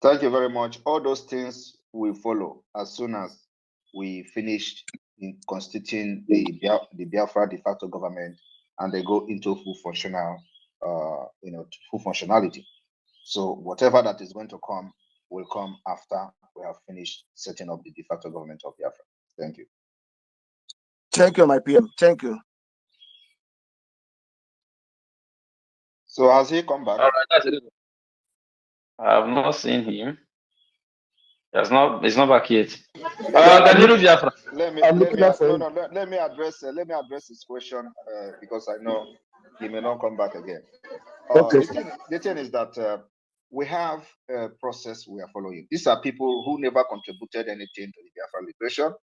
Thank you very much. All those things will follow as soon as we finish in constituting the Biafra de facto government and they go into full functional, full functionality. So whatever that is going to come will come after we have finished setting up the de facto government of Biafra. Thank you. Thank you, my PM. Thank you. So has he come back? All right, that's it. I have not seen him. He's not back yet. Let me address his question because I know he may not come back again. Okay. The thing is that we have a process we are following. These are people who never contributed anything to the Biafra liberation.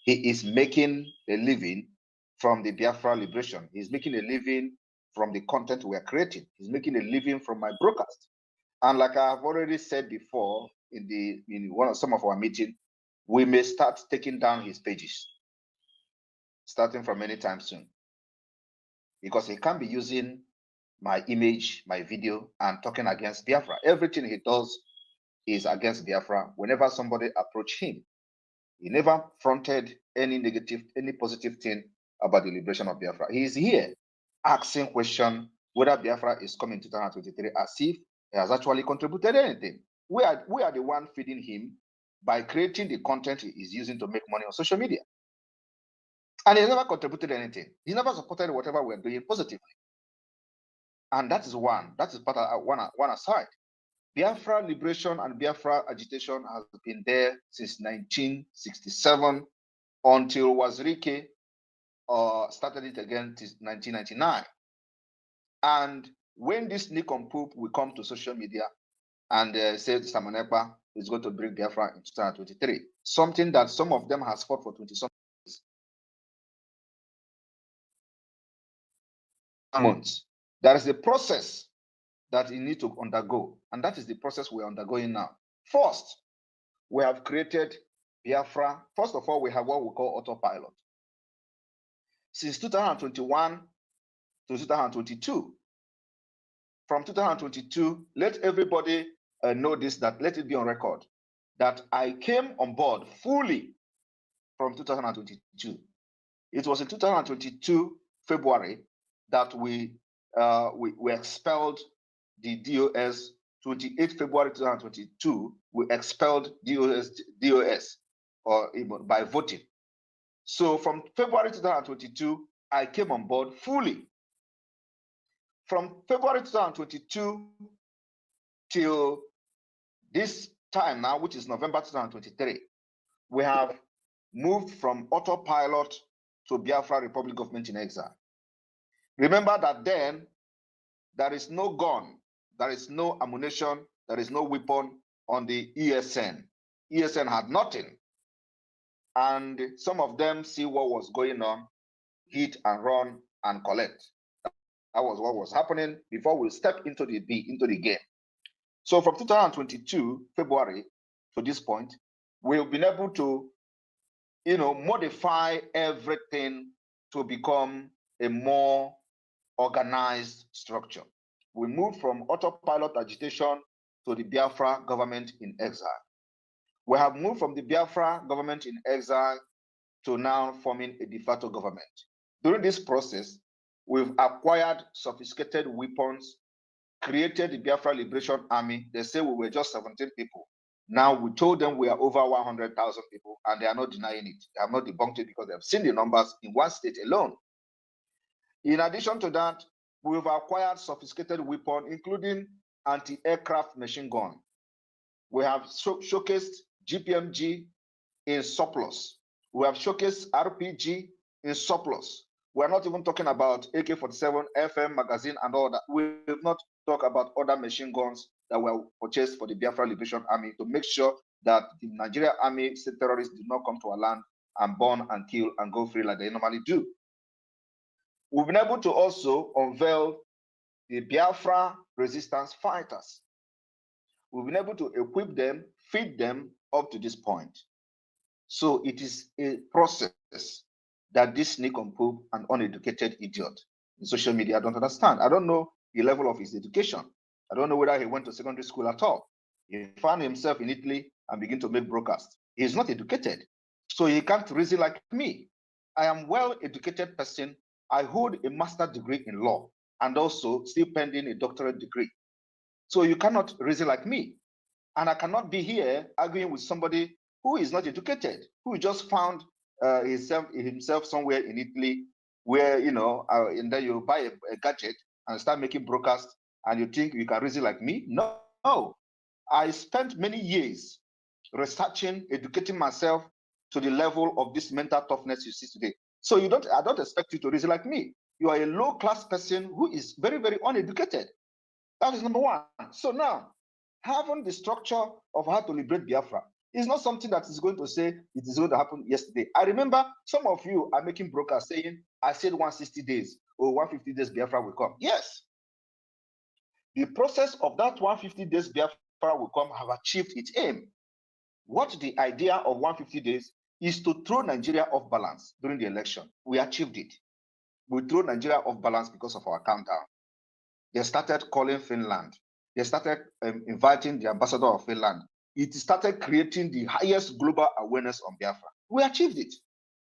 He is making a living from the Biafra liberation. He's making a living from the content we are creating. He's making a living from my broadcast. And like I've already said before in some of our meetings, we may start taking down his pages, starting from anytime soon, because he can't be using my image, my video, and talking against Biafra. Everything he does is against Biafra. Whenever somebody approached him, he never fronted any negative, any positive thing about the liberation of Biafra. He is here asking question whether Biafra is coming to 2023 as if he has actually contributed anything. We are the one feeding him by creating the content he is using to make money on social media. And he never contributed anything. He never supported whatever we're doing positively. And that is one. That is part of one aside. Biafra liberation and Biafra agitation has been there since 1967 until Wazirike started it again in 1999. And when this nincompoop will come to social media and say Simon Ekpa is going to bring Biafra in 2023, something that some of them has fought for 20-something months. There is a process that you need to undergo, and that is the process we're undergoing now. First, we have created Biafra. First of all, we have what we call autopilot. Since 2021 to 2022, from 2022, let everybody know this, that let it be on record, that I came on board fully from 2022. It was in 2022, February, that we expelled the DOS. 28 February 2022, we expelled DOS by voting. So from February 2022, I came on board fully. From February 2022 till this time now, which is November 2023, we have moved from autopilot to Biafra Republic Government in Exile. Remember that then there is no gun, there is no ammunition, there is no weapon on the ESN. ESN had nothing. And some of them see what was going on, hit and run and collect. That was what was happening before we step into the game. So from 2022, February to this point, we've been able to, modify everything to become a more organized structure. We moved from autopilot agitation to the Biafra government in exile. We have moved from the Biafra government in exile to now forming a de facto government. During this process, we've acquired sophisticated weapons, created the Biafra Liberation Army. They say we were just 17 people. Now we told them we are over 100,000 people, and they are not denying it. They have not debunked it because they have seen the numbers in one state alone. In addition to that, we've acquired sophisticated weapons, including anti-aircraft machine gun. We have showcased GPMG in surplus. We have showcased RPG in surplus. We're not even talking about AK-47, FM magazine, and all that. We have not talked about other machine guns that were purchased for the Biafra Liberation Army to make sure that the Nigerian army state terrorists do not come to our land and burn and kill and go free like they normally do. We've been able to also unveil the Biafra resistance fighters. We've been able to equip them, feed them up to this point. So it is a process that this nincompoop and uneducated idiot in social media don't understand. I don't know the level of his education. I don't know whether he went to secondary school at all. He found himself in Italy and began to make broadcasts. He's not educated, so he can't reason like me. I am well-educated person. I hold a master's degree in law and also still pending a doctorate degree. So you cannot reason like me. And I cannot be here arguing with somebody who is not educated, who just found himself somewhere in Italy where, and then you buy a gadget and start making broadcasts and you think you can reason like me? No. I spent many years researching, educating myself to the level of this mental toughness you see today. So I don't expect you to reason like me. You are a low-class person who is very, very uneducated. That is number one. So now, having the structure of how to liberate Biafra is not something that is going to say it is going to happen yesterday. I remember some of you are making brokers saying, I said 160 days or 150 days Biafra will come. Yes. The process of that 150 days Biafra will come have achieved its aim. What the idea of 150 days is to throw Nigeria off balance during the election. We achieved it. We threw Nigeria off balance because of our countdown. They started calling Finland. They started inviting the ambassador of Finland. It started creating the highest global awareness on Biafra. We achieved it.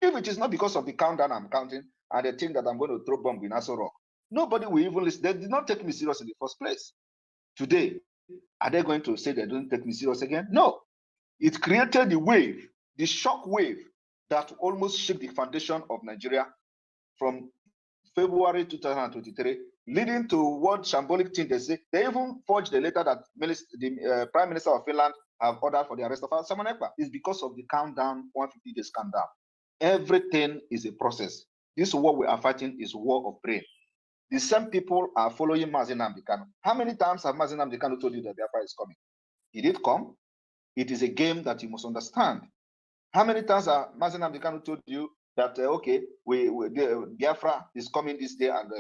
If it is not because of the countdown I'm counting and they think that I'm going to throw bomb in Aso Rock, nobody will even listen. They did not take me serious in the first place. Today, are they going to say they don't take me serious again? No. It created the wave, the shock wave that almost shook the foundation of Nigeria from February 2023, leading to what shambolic thing they say. They even forged the letter that the Prime Minister of Finland have ordered for the arrest of Simon Ekpa. It's because of the countdown, 150 days countdown. Everything is a process. This war we are fighting is war of brain. The same people are following Mazi Nnamdi Kanu. How many times have Mazi Nnamdi Kanu told you that Biafra is coming? Did it come? It is a game that you must understand. How many times have Mazi Nnamdi Kanu told you that okay, Biafra is coming this day and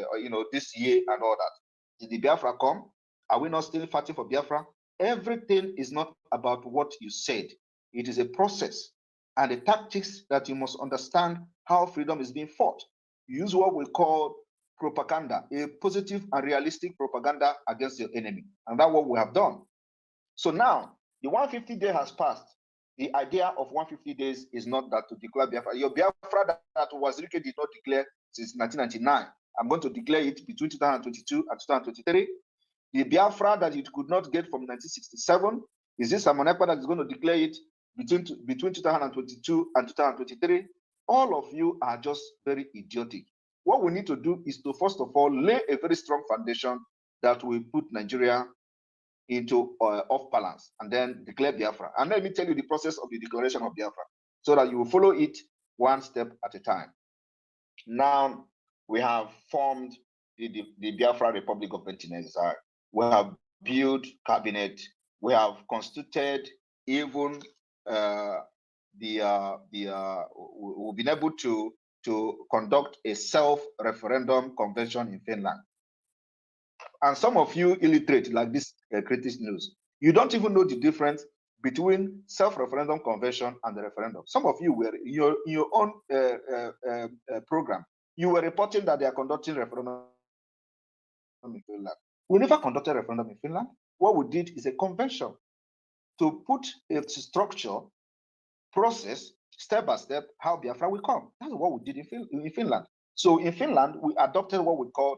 this year and all that? Did the Biafra come? Are we not still fighting for Biafra? Everything is not about what you said. It is a process and the tactics that you must understand how freedom is being fought. You use what we call propaganda, a positive and realistic propaganda against your enemy, and that's what we have done. So now the 150 day has passed. The idea of 150 days is not that to declare Biafra. Your Biafra that Wazirike did not declare since 1999. I'm going to declare it between 2022 and 2023. The Biafra that it could not get from 1967, is this Simon Ekpa that is going to declare it between 2022 and 2023? All of you are just very idiotic. What we need to do is to, first of all, lay a very strong foundation that will put Nigeria into off balance and then declare Biafra. And let me tell you the process of the declaration of Biafra so that you will follow it one step at a time. Now we have formed the Biafra Republic Government in Exile. We have built cabinet. We have constituted even we've been able to conduct a self-referendum convention in Finland. And some of you illiterate like this critics news, you don't even know the difference between self-referendum convention and the referendum. Some of you were in your own program, you were reporting that they are conducting referendum in Finland. We never conducted a referendum in Finland. What we did is a convention to put a structure, process, step by step, how Biafra will come. That's what we did in Finland. So in Finland, we adopted what we call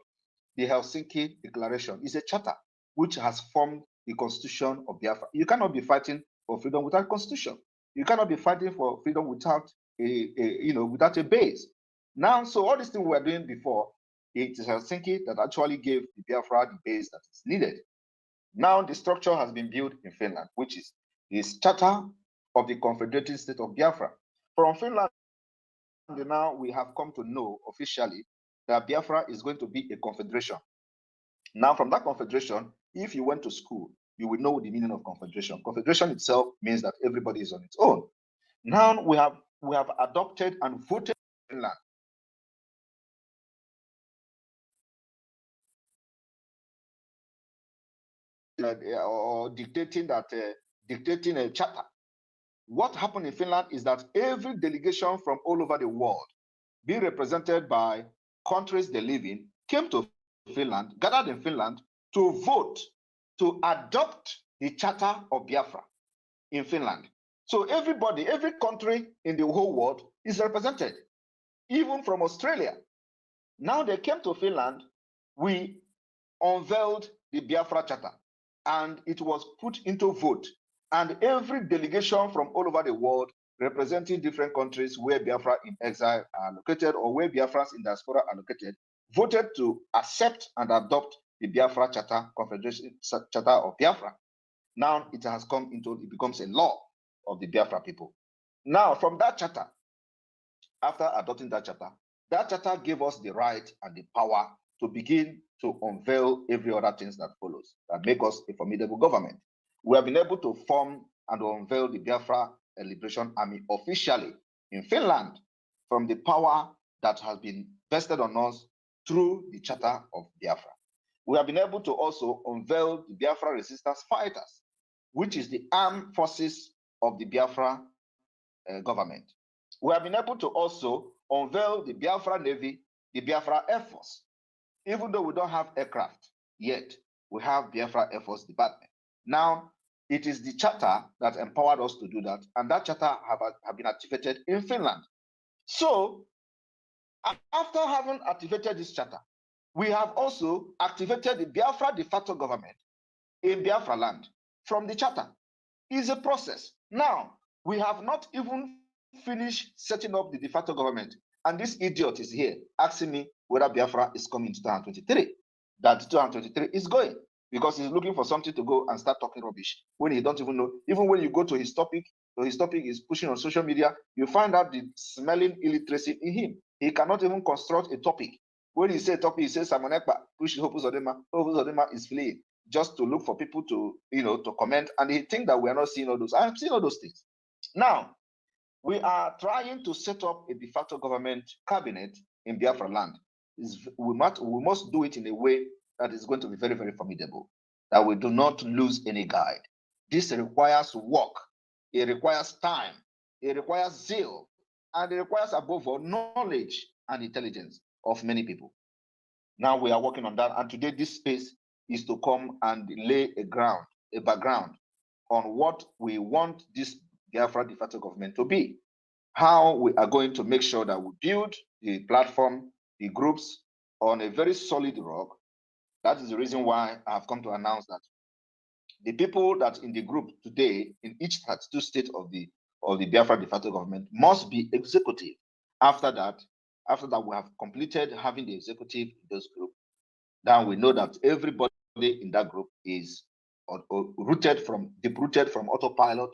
the Helsinki Declaration. It's a charter which has formed the constitution of Biafra. You cannot be fighting for freedom without constitution. You cannot be fighting for freedom without without a base. Now, so all these things we were doing before, it is Helsinki that actually gave the Biafra the base that is needed. Now the structure has been built in Finland, which is this charter of the Confederated State of Biafra. From Finland, now we have come to know officially that Biafra is going to be a confederation. Now, from that confederation, if you went to school, you will know the meaning of confederation. Confederation itself means that everybody is on its own. Now we have adopted and voted Finland. Or dictating a charter. What happened in Finland is that every delegation from all over the world, being represented by countries they live in, came to Finland, gathered in Finland to vote to adopt the Charter of Biafra in Finland. So everybody, every country in the whole world is represented, even from Australia. Now they came to Finland, we unveiled the Biafra Charter, and it was put into vote. And every delegation from all over the world representing different countries where Biafra in exile are located or where Biafrans in diaspora are located voted to accept and adopt the Biafra Charter, Confederation Charter of Biafra. Now it has come into, it becomes a law of the Biafra people. Now from that charter, after adopting that charter gave us the right and the power to begin to unveil every other things that follows, that make us a formidable government. We have been able to form and unveil the Biafra Liberation Army officially in Finland from the power that has been vested on us through the Charter of Biafra. We have been able to also unveil the Biafra Resistance Fighters, which is the armed forces of the Biafra government. We have been able to also unveil the Biafra Navy, the Biafra Air Force. Even though we don't have aircraft yet, we have Biafra Air Force Department. Now, it is the charter that empowered us to do that, and that charter have been activated in Finland. So, after having activated this charter, we have also activated the Biafra de facto government in Biafra land from the charter. It's a process. Now, we have not even finished setting up the de facto government, and this idiot is here asking me whether Biafra is coming in 2023. That 2023 is going, because he's looking for something to go and start talking rubbish when he don't even know. Even when you go to his topic, is pushing on social media, you find out the smelling illiteracy in him. He cannot even construct a topic. When he says topic, he says Simon Ekpa, push Hopus Odema is fleeing just to look for people to, to comment, and he think that we are not seeing all those. I have seen all those things. Now, we are trying to set up a de facto government cabinet in Biafra land. We must do it in a way that is going to be very, very formidable, that we do not lose any guide. This requires work, it requires time, it requires zeal, and it requires, above all, knowledge and intelligence of many people. Now we are working on that, and today this space is to come and lay a background on what we want this Biafra de facto government to be, how we are going to make sure that we build the platform, the groups, on a very solid rock. That is the reason why I've come to announce that the people that in the group today, in each 32 state of the Biafra de facto government, must be executive. After that, we have completed having the executive in those groups. Then we know that everybody in that group is deep-rooted from autopilot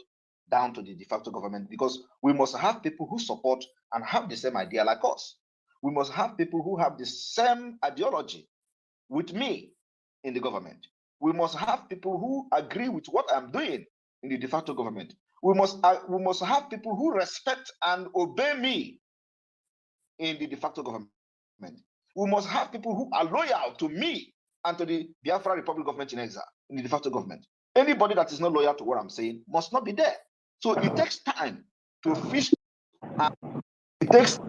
down to the de facto government, because we must have people who support and have the same idea like us. We must have people who have the same ideology with me in the government. We must have people who agree with what I'm doing in the de facto government. We must have people who respect and obey me in the de facto government. We must have people who are loyal to me and to the Biafra Republic government in exile, in the de facto government. Anybody that is not loyal to what I'm saying must not be there. So it takes time to fish, and it takes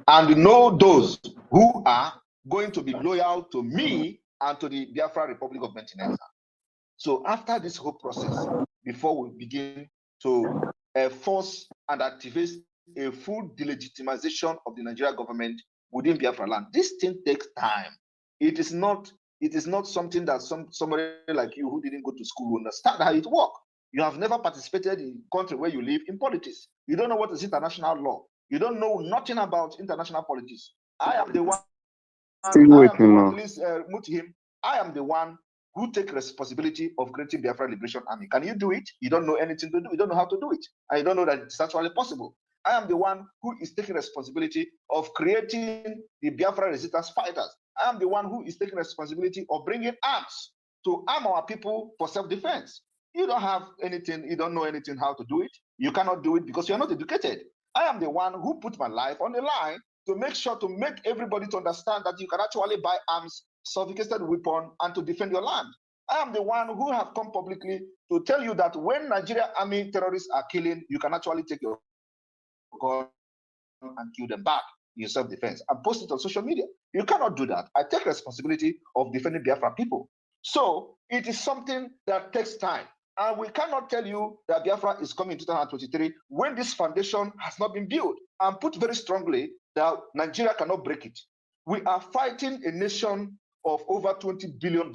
and know those who are going to be loyal to me and to the Biafra Republic government in exile. So after this whole process, before we begin to force and activate a full delegitimization of the Nigerian government within Biafra land, this thing takes time. It is not something that somebody like you who didn't go to school will understand how it works. You have never participated in the country where you live in politics. You don't know what is international law. You don't know nothing about international politics. I am the one. Please mute him. I am the one who take responsibility of creating Biafra Liberation Army. Can you do it? You don't know anything to do. You don't know how to do it. And you don't know that it's actually possible. I am the one who is taking responsibility of creating the Biafra resistance fighters. I am the one who is taking responsibility of bringing arms to arm our people for self-defense. You don't have anything, you don't know anything how to do it. You cannot do it because you're not educated. I am the one who put my life on the line to make sure to make everybody to understand that you can actually buy arms, sophisticated weapon, and to defend your land. I am the one who have come publicly to tell you that when Nigeria army terrorists are killing, you can actually take your gun and kill them back in self-defense and post it on social media. You cannot do that. I take responsibility of defending Biafra people. So it is something that takes time. And we cannot tell you that Biafra is coming in 2023 when this foundation has not been built. And put very strongly that Nigeria cannot break it. We are fighting a nation of over $20 billion.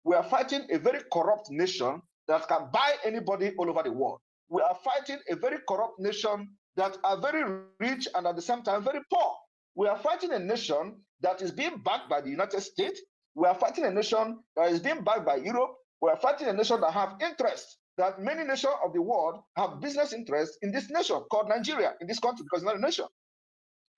We are fighting a very corrupt nation that can buy anybody all over the world. We are fighting a very corrupt nation that are very rich and at the same time very poor. We are fighting a nation that is being backed by the United States. We are fighting a nation that is being backed by Europe. We are fighting a nation that have interest, that many nations of the world have business interests in this nation called Nigeria, in this country, because it's not a nation.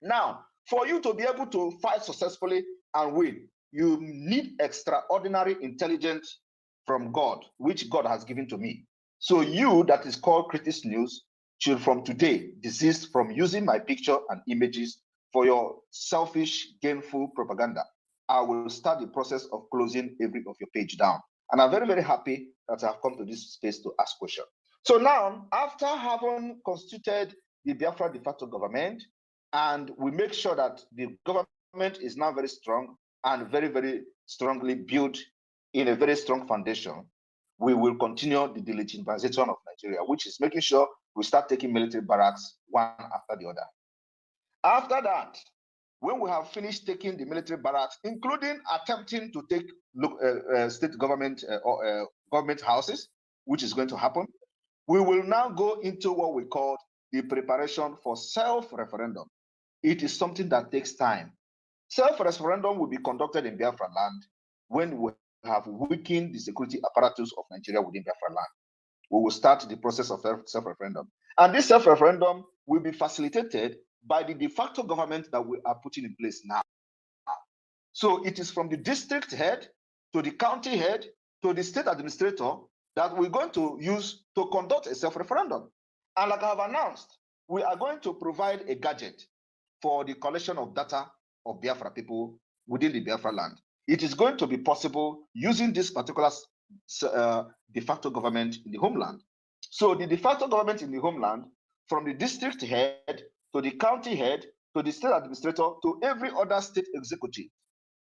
Now, for you to be able to fight successfully and win, you need extraordinary intelligence from God, which God has given to me. So you that is called Critics News should from today desist from using my picture and images for your selfish, gainful propaganda. I will start the process of closing every of your page down. And I'm very, very happy that I've come to this space to ask questions. So now, after having constituted the Biafra de facto government, and we make sure that the government is now very strong and very, very strongly built in a very strong foundation, we will continue the delegitimization of Nigeria, which is making sure we start taking military barracks one after the other. After that, when we have finished taking the military barracks, including attempting to take state government or government houses, which is going to happen, we will now go into what we call the preparation for self-referendum. It is something that takes time. Self-referendum will be conducted in Biafra land when we have weakened the security apparatus of Nigeria within Biafra land. We will start the process of self-referendum. And this self-referendum will be facilitated by the de facto government that we are putting in place now. So it is from the district head to the county head to the state administrator that we're going to use to conduct a self-referendum. And like I have announced, we are going to provide a gadget for the collection of data of Biafra people within the Biafra land. It is going to be possible using this particular de facto government in the homeland. So the de facto government in the homeland, from the district head to the county head to the state administrator to every other state executive,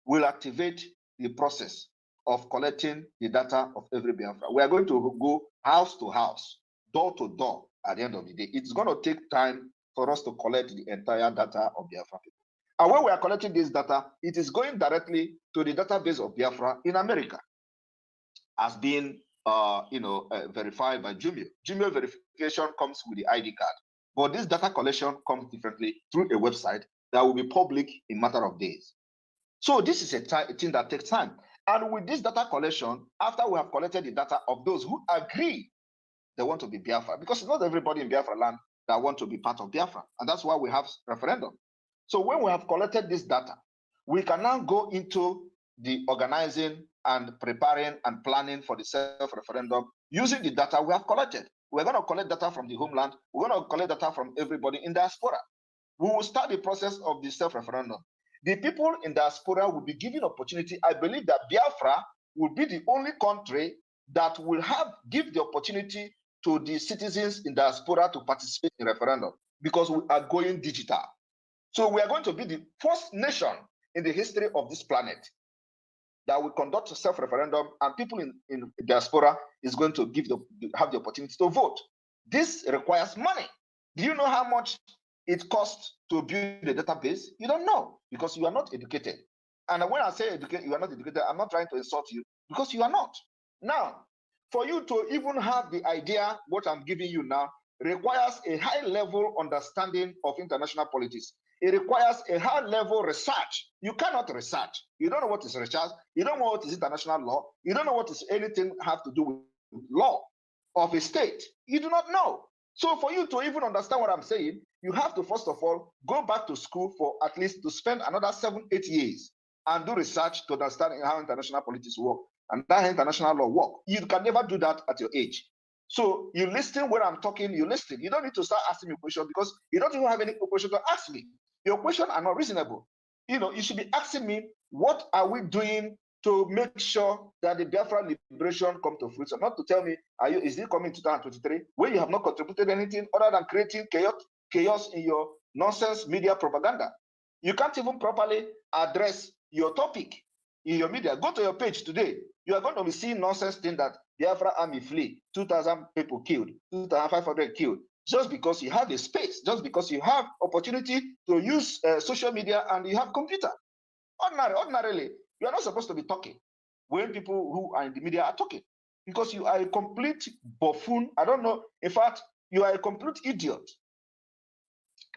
will activate the process of collecting the data of every Biafra. We are going to go house to house, door to door at the end of the day. It's going to take time for us to collect the entire data of Biafra people. And when we are collecting this data, it is going directly to the database of Biafra in America as being verified by Jumio. Jumio verification comes with the ID card. But this data collection comes differently through a website that will be public in a matter of days. So this is a thing that takes time. And with this data collection, after we have collected the data of those who agree they want to be Biafra, because it's not everybody in Biafra land that want to be part of Biafra. And that's why we have referendum. So when we have collected this data, we can now go into the organizing and preparing and planning for the self-referendum using the data we have collected. We're going to collect data from the homeland. We're going to collect data from everybody in diaspora. We will start the process of the self-referendum. The people in diaspora will be given opportunity. I believe that Biafra will be the only country that will give the opportunity to the citizens in diaspora to participate in referendum, because we are going digital. So we are going to be the first nation in the history of this planet that will conduct a self-referendum, and people in diaspora is going to have the opportunity to vote. This requires money. Do you know how much it costs to build a database? You don't know, because you are not educated. And when I say you are not educated, I'm not trying to insult you, because you are not. Now, for you to even have the idea what I'm giving you now requires a high level understanding of international politics. It requires a high-level research. You cannot research. You don't know what is research. You don't know what is international law. You don't know what is anything have to do with law of a state. You do not know. So for you to even understand what I'm saying, you have to, first of all, go back to school for at least to spend another 7-8 years and do research to understand how international politics work and how international law work. You can never do that at your age. So you listen when I'm talking, you listen. You don't need to start asking me questions because you don't even have any question to ask me. Your questions are not reasonable. You should be asking me, what are we doing to make sure that the Biafra liberation come to fruition? Not to tell me, is it coming in 2023, when you have not contributed anything other than creating chaos in your nonsense media propaganda. You can't even properly address your topic in your media. Go to your page today. You are going to be seeing nonsense thing that Biafra army flee, 2,000 people killed, 2,500 killed, just because you have a space, just because you have opportunity to use social media and you have computer. Ordinarily, you are not supposed to be talking when people who are in the media are talking, because you are a complete buffoon. I don't know. In fact, you are a complete idiot.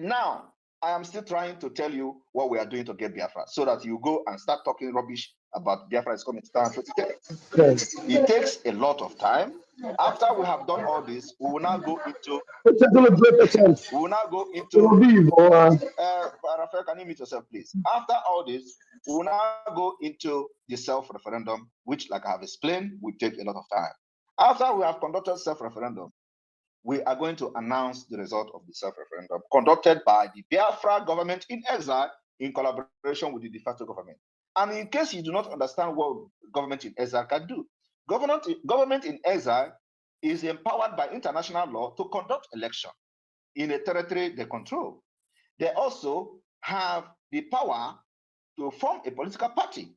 Now, I am still trying to tell you what we are doing to get Biafra, so that you go and start talking rubbish about Biafra is coming to town. It takes a lot of time. After we have done all this, we will now go into. We will now go into. Rafael, can you mute yourself, please? After all this, we will now go into the self-referendum, which, like I have explained, will take a lot of time. After we have conducted self-referendum, we are going to announce the result of the self-referendum conducted by the Biafra government in exile in collaboration with the de facto government. And in case you do not understand what government in exile can do, government in exile is empowered by international law to conduct election in a territory they control. They also have the power to form a political party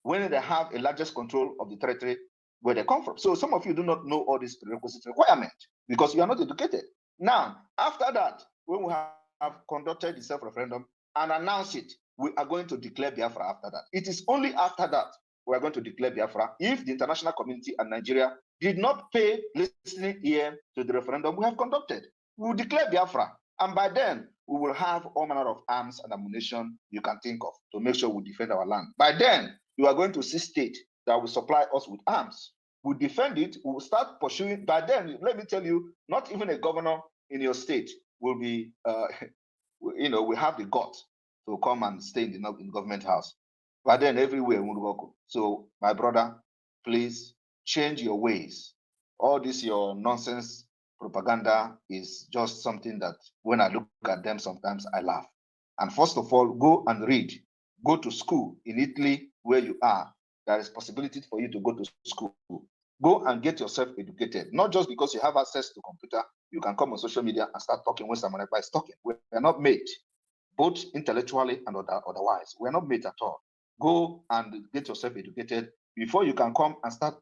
when they have a largest control of the territory where they come from. So some of you do not know all these prerequisite requirements because you are not educated. Now, after that, when we have conducted the self-referendum and announced it, we are going to declare Biafra after that. It is only after that we are going to declare Biafra if the international community and Nigeria did not pay listening ear to the referendum we have conducted. We will declare Biafra, and by then we will have all manner of arms and ammunition you can think of to make sure we defend our land. By then, you are going to see state that will supply us with arms. We'll defend it, we'll start pursuing. By then, let me tell you, not even a governor in your state will be, we have the guts to come and stay in the government house. By then, everywhere will work. So, my brother, please change your ways. All this, your nonsense propaganda is just something that when I look at them, sometimes I laugh. And first of all, go and read. Go to school in Italy, where you are. There is possibility for you to go to school. Go and get yourself educated. Not just because you have access to computer, you can come on social media and start talking when someone is talking. We are not made, both intellectually and otherwise. We are not made at all. Go and get yourself educated before you can come and start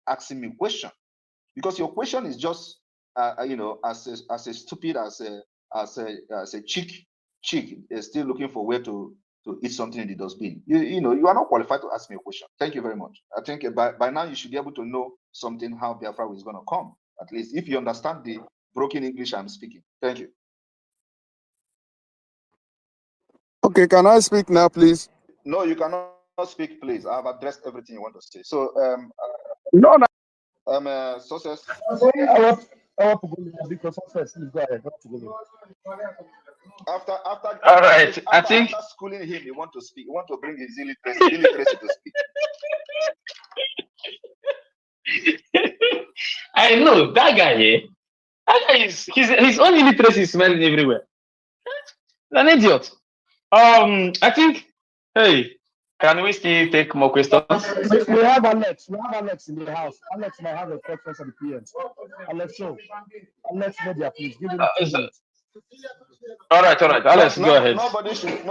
asking me questions. Because your question is just, as stupid as a chick is still looking for where to eat something in the dustbin. You are not qualified to ask me a question. Thank you very much. I think by now you should be able to know something how Biafra is going to come. At least if you understand the broken English I'm speaking. Thank you. Okay, can I speak now, please? No, you cannot speak, please. I've addressed everything you want to say. So, Success. After all right, I think after schooling him, you want to speak. You want to bring his illiteracy to speak. I know that guy here. That guy is his own illiteracy is smelling everywhere. He's an idiot. I think. Hey, can we still take more questions? We have Alex. We have Alex in the house. Alex might have a question for the PM. Alex, show. Alex, media, please give him 2 minutes. All right. Alex, go ahead. Nobody should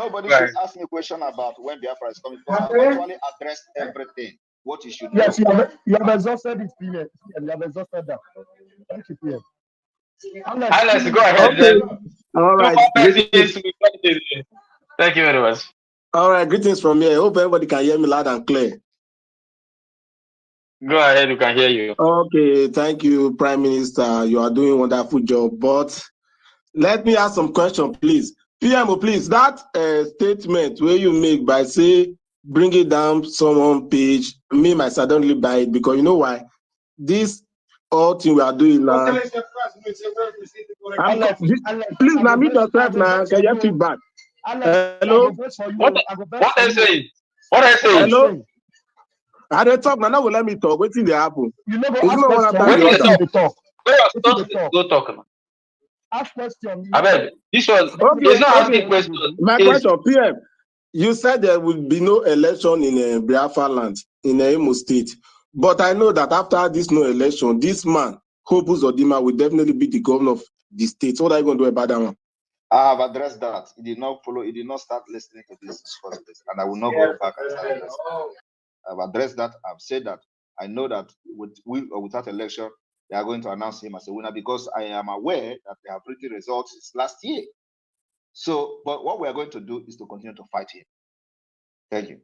ask me a question about when Biafra is coming, because I've actually addressed everything. What you should Yes, know. you have exhausted it, PM. You have exhausted that. Thank you, PM. Alex, go ahead. Okay. All right. Thank you very much. All right. Greetings from here. I hope everybody can hear me loud and clear. Go ahead. We can hear you. Okay. Thank you, Prime Minister. You are doing a wonderful job. But let me ask some questions, please. PMO, please, that statement where you make by say bring it down someone page, me myself don't live by it because you know why? This all thing we are doing now. Please, now meet yourself now. Can you feedback? Hello? What are you saying? What are you saying? Hello? I don't talk now. Now will let me talk. Wait till they happen. You know, go It's ask not one question. after the Wait till other. they talk. Go talk. Man. Ask question. I mean, this one Okay, is not asking okay. questions. My question, PM. You said there will be no election in Biafra land, in Imo State. But I know that after this no election, this man, Hope Uzodinma, will definitely be the governor of the state. What are you going to do about that one? I have addressed that. He did not follow. He did not start listening to this discourse, and I will not go back and start listening. I've addressed that. I've said that. I know that with or without election, they are going to announce him as a winner because I am aware that they have written results last year. So, but what we are going to do is to continue to fight him. Thank you.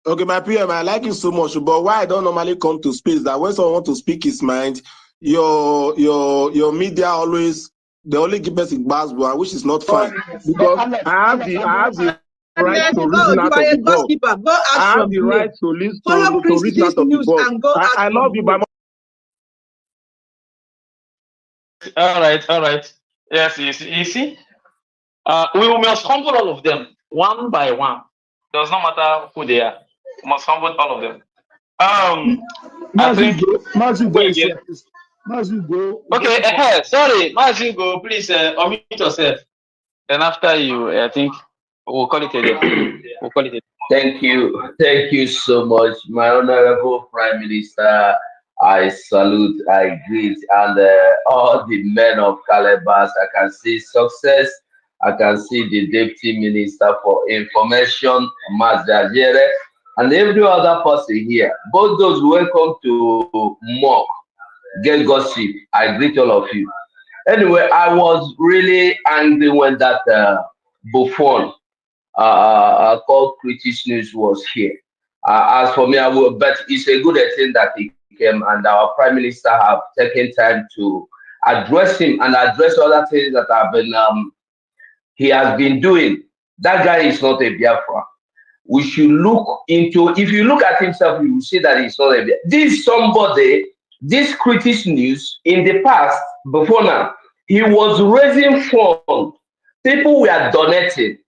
Okay, my PM, I like you so much, but why I don't normally come to space that when someone want to speak his mind, your media always they only give us a buzzword, which is not fine because I have the right to reason out of the box. I have the right to reason out of the box. I love you, but All right. Yes, you see. We must humble all of them one by one. Does not matter who they are. We must humble all of them. I think okay. Sorry, Mazigo, please unmute yourself. Then after you, I think we'll call it a day. We'll call it a day. Thank you so much, my honorable Prime Minister. I salute, I greet, and all the men of Calabas. I can see success. I can see the Deputy Minister for Information, Mazajere, and every other person here. Both those who welcome to mock, get gossip. I greet all of you. Anyway, I was really angry when that Buffon called British News was here. As for me, I will bet it's a good thing that he came and our Prime Minister have taken time to address him and address other things that have been he has been doing. That guy is not a Biafra. We should look into, if you look at himself, you will see that he's not a Biafra. This somebody, this British News in the past, before now, he was raising funds. People were donating.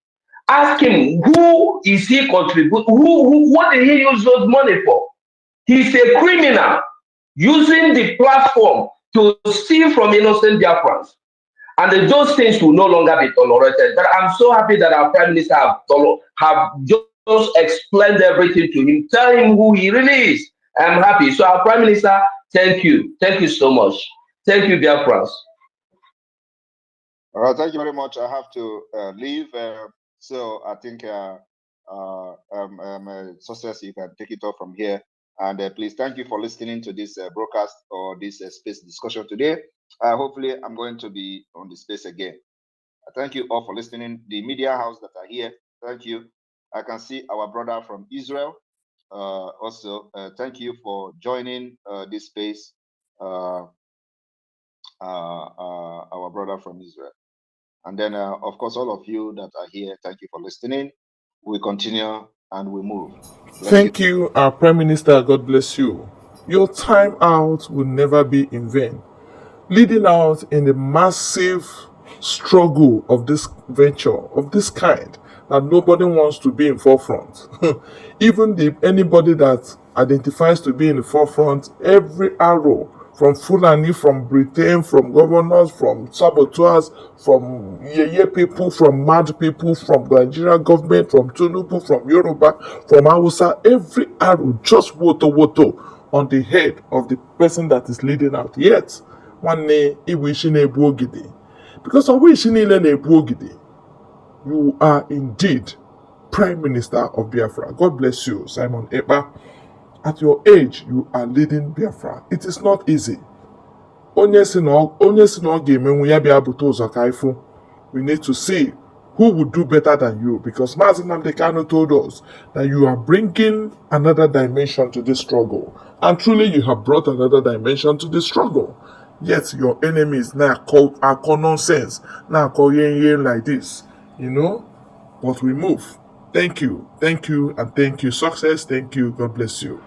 Ask him, who is he contributing? What did he use those money for? He's a criminal using the platform to steal from innocent Biafrans. And those things will no longer be tolerated. But I'm so happy that our Prime Minister have just explained everything to him. Tell him who he really is. I'm happy. So our Prime Minister, thank you. Thank you so much. Thank you, Biafrans. All right, thank you very much. I have to leave. So I think Success, you can take it off from here. And please, thank you for listening to this broadcast or this space discussion today. Hopefully, I'm going to be on the space again. Thank you all for listening. The media house that are here, thank you. I can see our brother from Israel. Also, thank you for joining this space. Our brother from Israel. And then, of course, all of you that are here, thank you for listening. We continue and we move. Thank you, our Prime Minister. God bless you. Your time out will never be in vain. Leading out in the massive struggle of this venture, of this kind, that nobody wants to be in forefront. Even anybody that identifies to be in the forefront, every arrow from Fulani, from Britain, from governors, from saboteurs, from Yeye people, from mad people, from the Nigerian government, from Tinubu, from Yoruba, from Hausa, every arrow just woto on the head of the person that is leading out. Yet, one day, because of which you are indeed Prime Minister of Biafra. God bless you, Simon Ekpa. At your age, you are leading Biafra. It is not easy. We need to see who would do better than you, because Mazi Nnamdi Kanu told us that you are bringing another dimension to this struggle. And truly, you have brought another dimension to this struggle. Yet your enemies now call nonsense. Now call yen like this. You know? But we move. Thank you, and thank you. Success, thank you. God bless you.